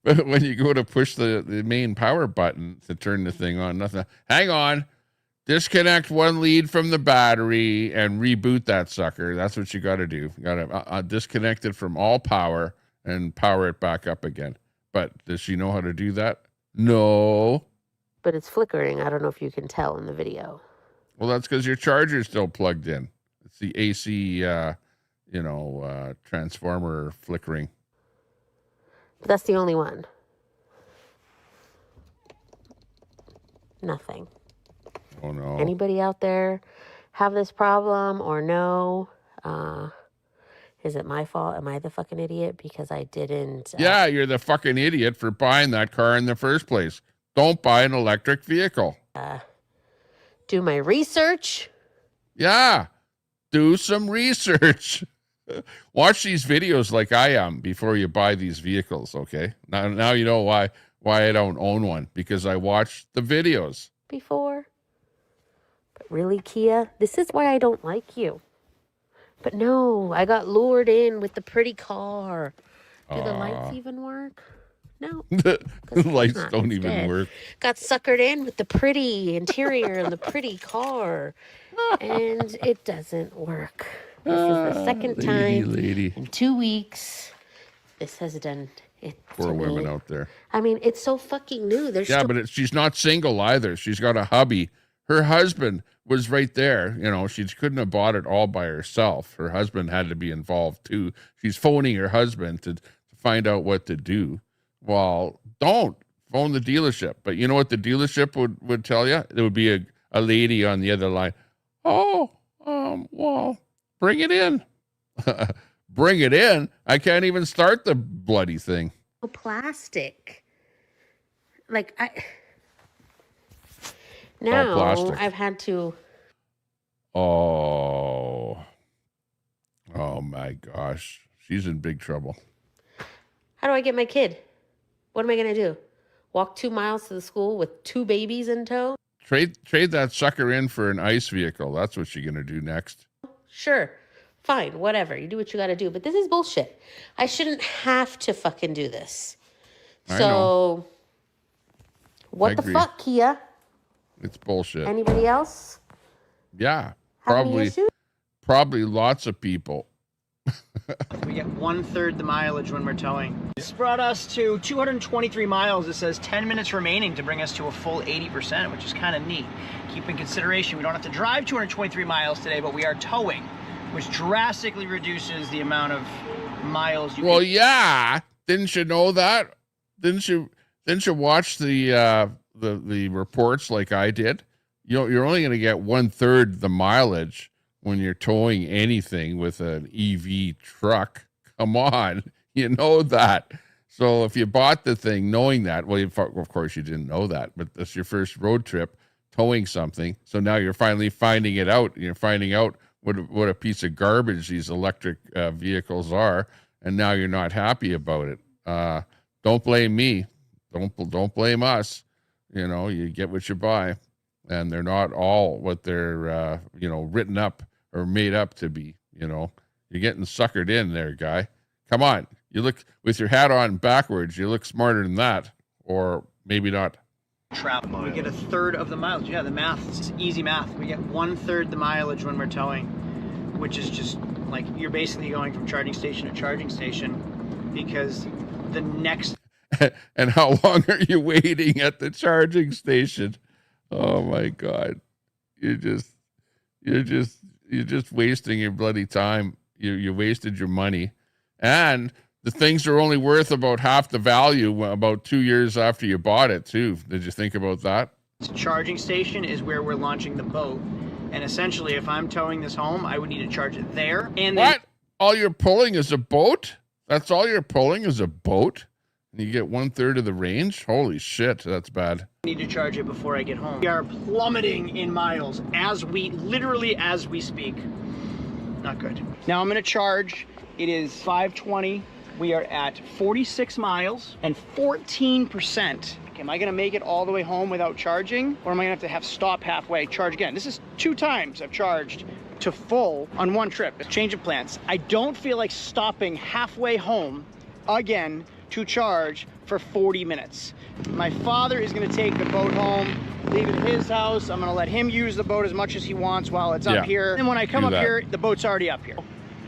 But when you go to push the main power button to turn the thing on, nothing. Hang on. Disconnect one lead from the battery and reboot that sucker. That's what you got to do. You got to disconnect it from all power and power it back up again. But does she know how to do that? No. But it's flickering. I don't know if you can tell in the video. Well, that's because your charger's still plugged in. It's the AC, transformer flickering. But that's the only one. Nothing. Oh, no. Anybody out there have this problem or no? Is it my fault? Am I the fucking idiot? Because I didn't. Yeah, you're the fucking idiot for buying that car in the first place. Don't buy an electric vehicle. Do my research. Yeah. Do some research. Watch these videos like I am before you buy these vehicles, okay? Now you know why I don't own one, because I watched the videos. Before. But really, Kia, this is why I don't like you. But no, I got lured in with the pretty car. Do the lights even work? No. The lights don't even work. Got suckered in with the pretty interior and the pretty car. And it doesn't work. This is the second time in 2 weeks this has done it. Poor women out there. I mean, it's so fucking new. But she's not single either. She's got a hubby. Her husband was right there. She couldn't have bought it all by herself. Her husband had to be involved too. She's phoning her husband to find out what to do. Well, don't phone the dealership. But you know what the dealership would tell you? There would be a lady on the other line. Oh, well, bring it in. Bring it in? I can't even start the bloody thing. Plastic. like all plastic. I've had to. Oh my gosh, she's in big trouble. How do I get my kid? What am I gonna do? Walk 2 miles to the school with 2 babies in tow? Trade that sucker in for an ICE vehicle. That's what you're gonna do next. Sure. Fine, whatever. You do what you gotta do. But this is bullshit. I shouldn't have to fucking do this. I know. What the fuck, Kia? It's bullshit. Anybody else? Yeah, Have any issues? probably lots of people. We get 1/3 the mileage when we're towing. This brought us to 223 miles. It says 10 minutes remaining to bring us to a full 80%, which is kind of neat. Keep in consideration, we don't have to drive 223 miles today, but we are towing, which drastically reduces the amount of miles you Well, yeah. Didn't you know that? Didn't you watch the reports like I did? You're only going to get 1/3 the mileage when you're towing anything with an EV truck. Come on, you know that. So if you bought the thing knowing that, well, of course you didn't know that, but that's your first road trip towing something. So now you're finally finding it out. You're finding out what a piece of garbage these electric vehicles are, and now you're not happy about it. Don't blame me. Don't blame us. You get what you buy, and they're not all what they're written up or made up to be. You're getting suckered in there, guy. Come on, you look with your hat on backwards. You look smarter than that, or maybe not. travel. We get 1/3 of the mileage. Yeah, the math, it's easy math. We get 1/3 the mileage when we're towing, which is just like you're basically going from charging station to charging station because the next. And how long are you waiting at the charging station? Oh my God. You're just wasting your bloody time. You wasted your money. And the things are only worth about half the value about 2 years after you bought it too. Did you think about that? Charging station is where we're launching the boat. And essentially, if I'm towing this home, I would need to charge it there. And what? All you're pulling is a boat? That's all you're pulling is a boat? And you get 1/3 of the range? Holy shit, that's bad. I need to charge it before I get home. We are plummeting in miles literally as we speak. Not good. Now I'm gonna charge. It is 5:20. We are at 46 miles and 14%. Am I gonna make it all the way home without charging? Or am I gonna have to stop halfway, charge again? This is 2 times I've charged to full on one trip. Change of plans. I don't feel like stopping halfway home again to charge for 40 minutes. My father is gonna take the boat home, leave it at his house. I'm gonna let him use the boat as much as he wants while it's up here. And when I come up here, the boat's already up here.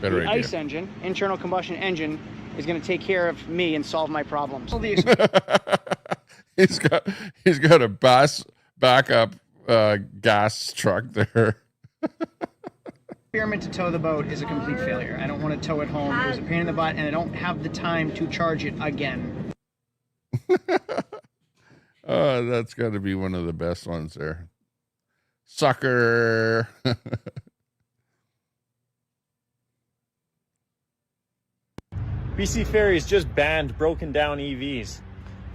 Better the idea. ICE engine, internal combustion engine, is gonna take care of me and solve my problems. He's got a backup gas truck there. Experiment to tow the boat is a complete failure. I don't want to tow it home. It was a pain in the butt, and I don't have the time to charge it again. Oh, that's got to be one of the best ones there. Sucker. BC Ferries just banned broken down EVs.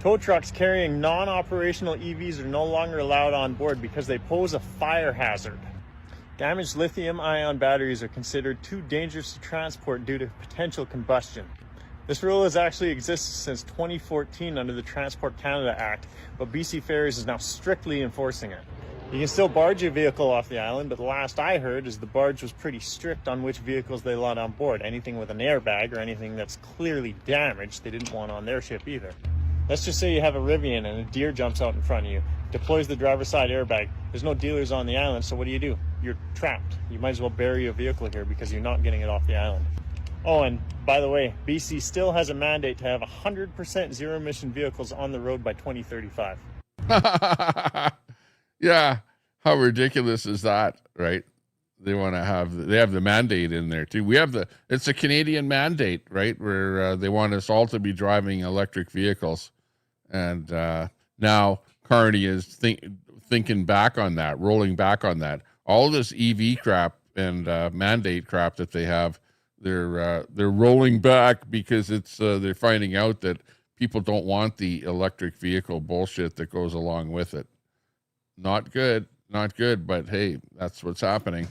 Tow trucks carrying non-operational EVs are no longer allowed on board because they pose a fire hazard. Damaged lithium-ion batteries are considered too dangerous to transport due to potential combustion. This rule has actually existed since 2014 under the Transport Canada Act, but BC Ferries is now strictly enforcing it. You can still barge your vehicle off the island, but the last I heard is the barge was pretty strict on which vehicles they allowed on board. Anything with an airbag or anything that's clearly damaged, they didn't want on their ship either. Let's just say you have a Rivian and a deer jumps out in front of you, deploys the driver's side airbag. There's no dealers on the island, so what do? You're trapped. You might as well bury your vehicle here because you're not getting it off the island. Oh, and by the way, BC still has a mandate to have 100% zero-emission vehicles on the road by 2035. Yeah, how ridiculous is that, right? They have the mandate in there too. It's a Canadian mandate, right? Where they want us all to be driving electric vehicles. And now Carney is thinking back on that, rolling back on that. All this EV crap and mandate crap that they have, they're rolling back because it's they're finding out that people don't want the electric vehicle bullshit that goes along with it. Not good, but hey, that's what's happening.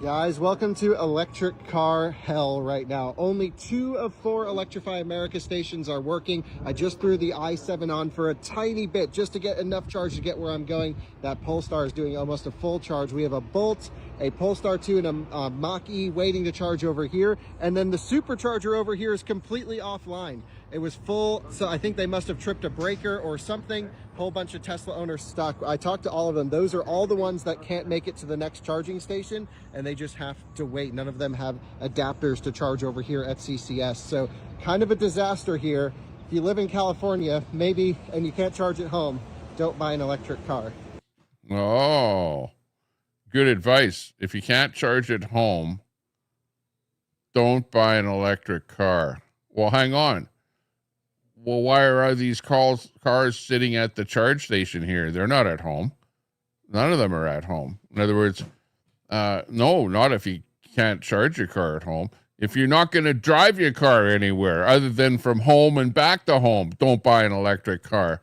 Guys, welcome to electric car hell right now. Only 2 of 4 Electrify America stations are working. I just threw the i7 on for a tiny bit just to get enough charge to get where I'm going. That Polestar is doing almost a full charge. We have a Bolt, a Polestar 2, and a Mach-E waiting to charge over here. And then the supercharger over here is completely offline. It was full, so I think they must have tripped a breaker or something. Whole bunch of Tesla owners stuck. I talked to all of them. Those are all the ones that can't make it to the next charging station, and they just have to wait. None of them have adapters to charge over here at CCS. So kind of a disaster here. If you live in California, maybe, and you can't charge at home, don't buy an electric car. Oh, good advice. If you can't charge at home, don't buy an electric car. Well, hang on. Well, why are these cars sitting at the charge station here? They're not at home. None of them are at home. In other words, no, not if you can't charge your car at home. If you're not going to drive your car anywhere other than from home and back to home, don't buy an electric car.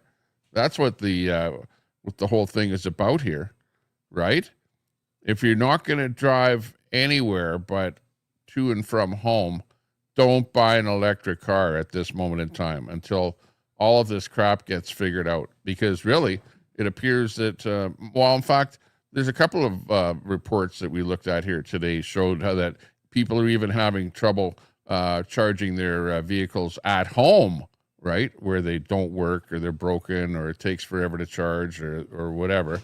That's what the whole thing is about here, right? If you're not going to drive anywhere but to and from home, don't buy an electric car at this moment in time until all of this crap gets figured out. Because really, it appears that, well, in fact, there's a couple of reports that we looked at here today showed how that people are even having trouble charging their vehicles at home, right? Where they don't work or they're broken or it takes forever to charge or whatever.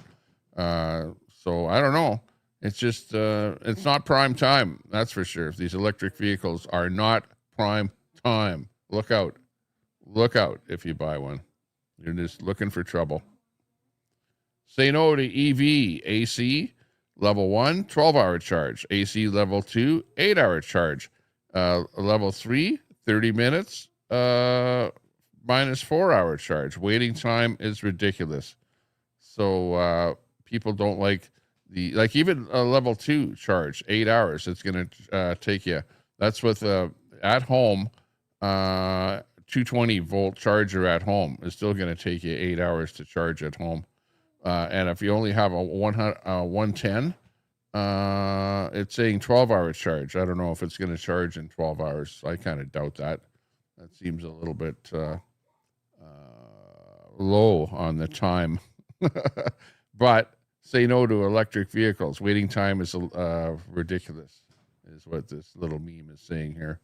So I don't know. It's just, it's not prime time. That's for sure. These electric vehicles are not prime time. Look out. Look out if you buy one. You're just looking for trouble. Say no to EV AC level 1, 12-hour charge. AC level 2, 8-hour charge. Level 3, 30 minutes, minus 4-hour charge. Waiting time is ridiculous. So people don't like even a level 2 charge, 8 hours, it's going to take you. That's with at home, 220 volt charger at home is still going to take you 8 hours to charge at home. And if you only have a 110, it's saying 12-hour charge. I don't know if it's going to charge in 12 hours. I kind of doubt that. That seems a little bit low on the time. But say no to electric vehicles. Waiting time is ridiculous, is what this little meme is saying here.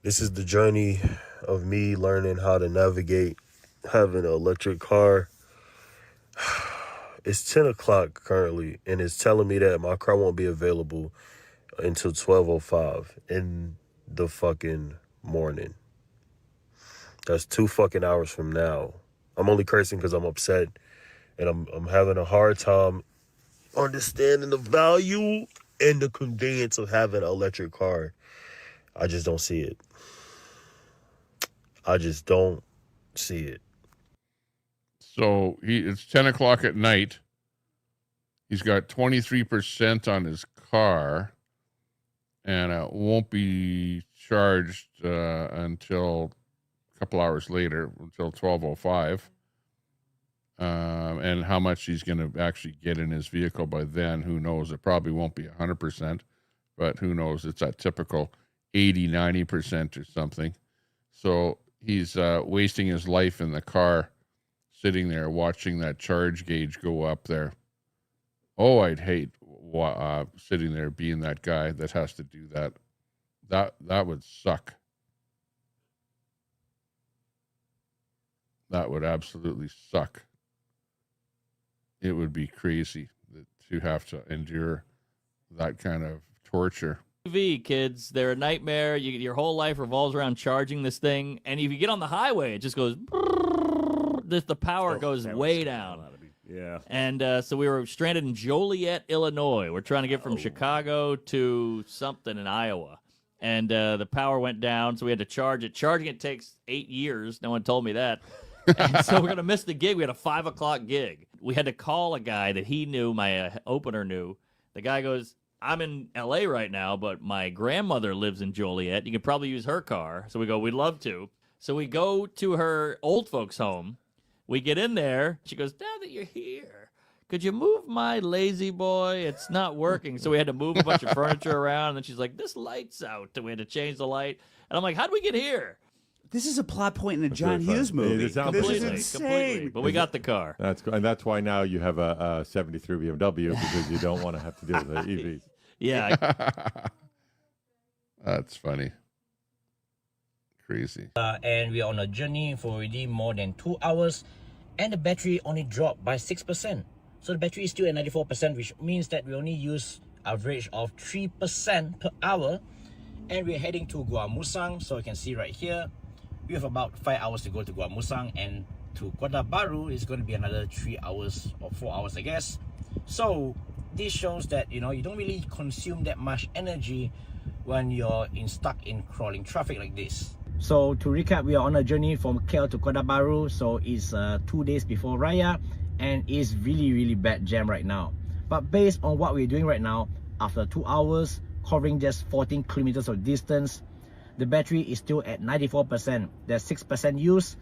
This is the journey of me learning how to navigate having an electric car. It's 10 o'clock currently, and it's telling me that my car won't be available until 12:05 in the fucking morning. That's 2 fucking hours from now. I'm only cursing because I'm upset, and I'm having a hard time understanding the value and the convenience of having an electric car. I just don't see it. I just don't see it. So it's 10 o'clock at night. He's got 23% on his car, and it won't be charged until a couple hours later, until 12:05. And how much he's going to actually get in his vehicle by then, who knows? It probably won't be 100%, but who knows? It's that typical 80, 90% or something. So he's wasting his life in the car, sitting there watching that charge gauge go up there. Oh, I'd hate sitting there being that guy that has to do that. That would suck. That would absolutely suck. It would be crazy to have to endure that kind of torture. Kids, they're a nightmare. Your whole life revolves around charging this thing, and if you get on the highway, it just goes. The power goes way down. Yeah. And so we were stranded in Joliet, Illinois. We're trying to get from Chicago to something in Iowa, and the power went down, so we had to charge it. Charging it takes 8 years. No one told me that. And so we're gonna miss the gig. We had a 5 o'clock gig. We had to call a guy that he knew, my opener knew. The guy goes, I'm in LA right now, but my grandmother lives in Joliet. You could probably use her car. So we go, we'd love to. So we go to her old folks' home. We get in there. She goes, now that you're here, could you move my lazy boy? It's not working. So we had to move a bunch of furniture around. And then she's like, this light's out. And we had to change the light. And I'm like, how'd we get here? This is a plot point in a John Hughes movie. This is insane. Completely. But we got the car. And that's why now you have a 73 BMW, because you don't want to have to deal with the EVs. Yeah. That's funny. Crazy. And we're on a journey for already more than 2 hours, and the battery only dropped by 6%. So the battery is still at 94%, which means that we only use average of 3% per hour. And we're heading to Gua Musang. So you can see right here, we have about 5 hours to go to Gua Musang, and to Kota Baru is going to be another 3 hours or 4 hours, I guess. So this shows that, you know, you don't really consume that much energy when you're stuck in crawling traffic like this. So to recap, we are on a journey from KL to Kota Baru. So it's 2 days before Raya, and it's really bad jam right now. But based on what we're doing right now, after 2 hours covering just 14 kilometers of distance, the battery is still at 94%. There's 6% use,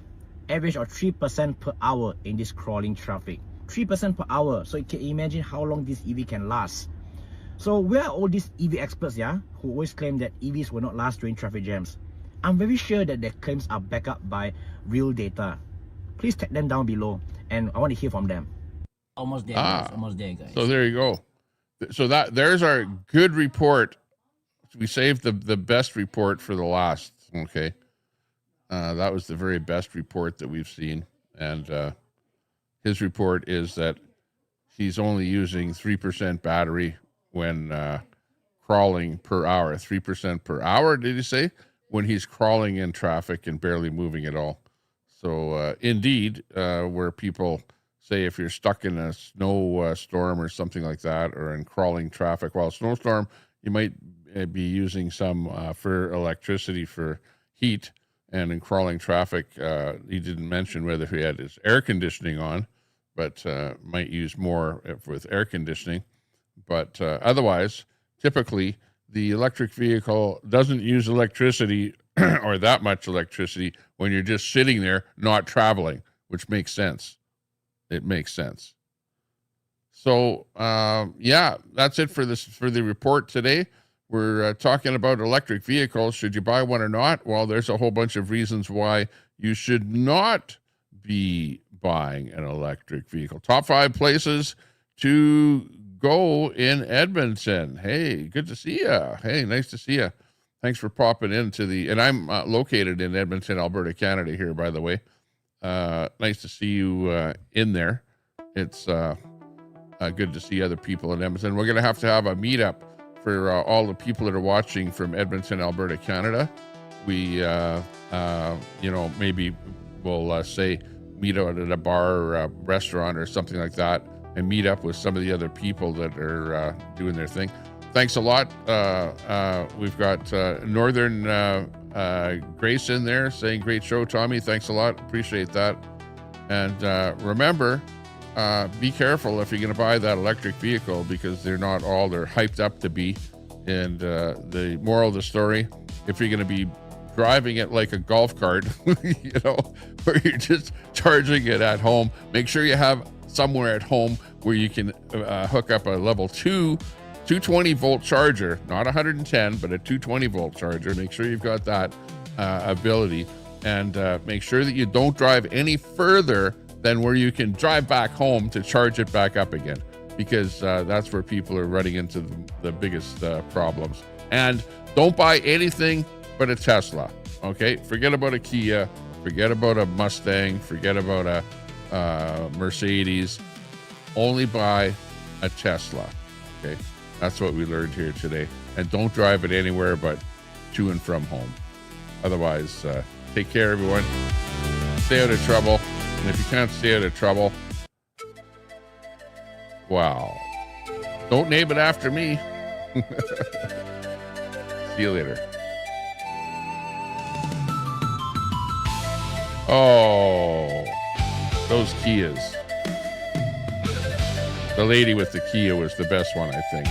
average of 3% per hour in this crawling traffic. 3% per hour. So you can imagine how long this EV can last. So where are all these EV experts, yeah, who always claim that EVs will not last during traffic jams? I'm very sure that their claims are backed up by real data. Please tag them down below, and I want to hear from them. Almost there, guys. Almost there, guys. So there you go. So there's our good report. We saved the best report for the last. Okay, that was the very best report that we've seen, and his report is that he's only using 3% battery when crawling per hour. 3% per hour, did he say? When he's crawling in traffic and barely moving at all. So indeed, where people say if you're stuck in a snow storm or something like that, or in crawling traffic while snowstorm, you might be using some for electricity for heat. And in crawling traffic, he didn't mention whether he had his air conditioning on, but might use more with air conditioning. But otherwise, typically, the electric vehicle doesn't use electricity or that much electricity when you're just sitting there, not traveling, which makes sense. It makes sense. So, yeah, that's it for the report today. We're talking about electric vehicles. Should you buy one or not? Well, there's a whole bunch of reasons why you should not be buying an electric vehicle. Top 5 places to go in Edmonton. Hey, good to see you. Hey, nice to see you. Thanks for popping into and I'm located in Edmonton, Alberta, Canada here, by the way. Nice to see you in there. It's good to see other people in Edmonton. We're going to have a meetup for all the people that are watching from Edmonton, Alberta, Canada. We, maybe we'll say meet out at a bar or a restaurant or something like that, and meet up with some of the other people that are doing their thing. Thanks a lot. We've got Northern Grace in there saying, great show, Tommy. Thanks a lot. Appreciate that. And remember, be careful if you're going to buy that electric vehicle, because they're not all they're hyped up to be. And the moral of the story, if you're going to be driving it like a golf cart, where you're just charging it at home, make sure you have somewhere at home where you can hook up a level 2 220 volt charger, not 110, but a 220 volt charger. Make sure you've got that ability, and make sure that you don't drive any further than where you can drive back home to charge it back up again, because that's where people are running into the biggest problems. And don't buy anything but a Tesla. Okay, forget about a Kia, forget about a Mustang, forget about a Mercedes. Only buy a Tesla. Okay, that's what we learned here today. And don't drive it anywhere but to and from home. Otherwise, take care, everyone. Stay out of trouble. And if you can't stay out of trouble, wow, don't name it after me. See you later. Oh, those Kias. The lady with the Kia was the best one, I think.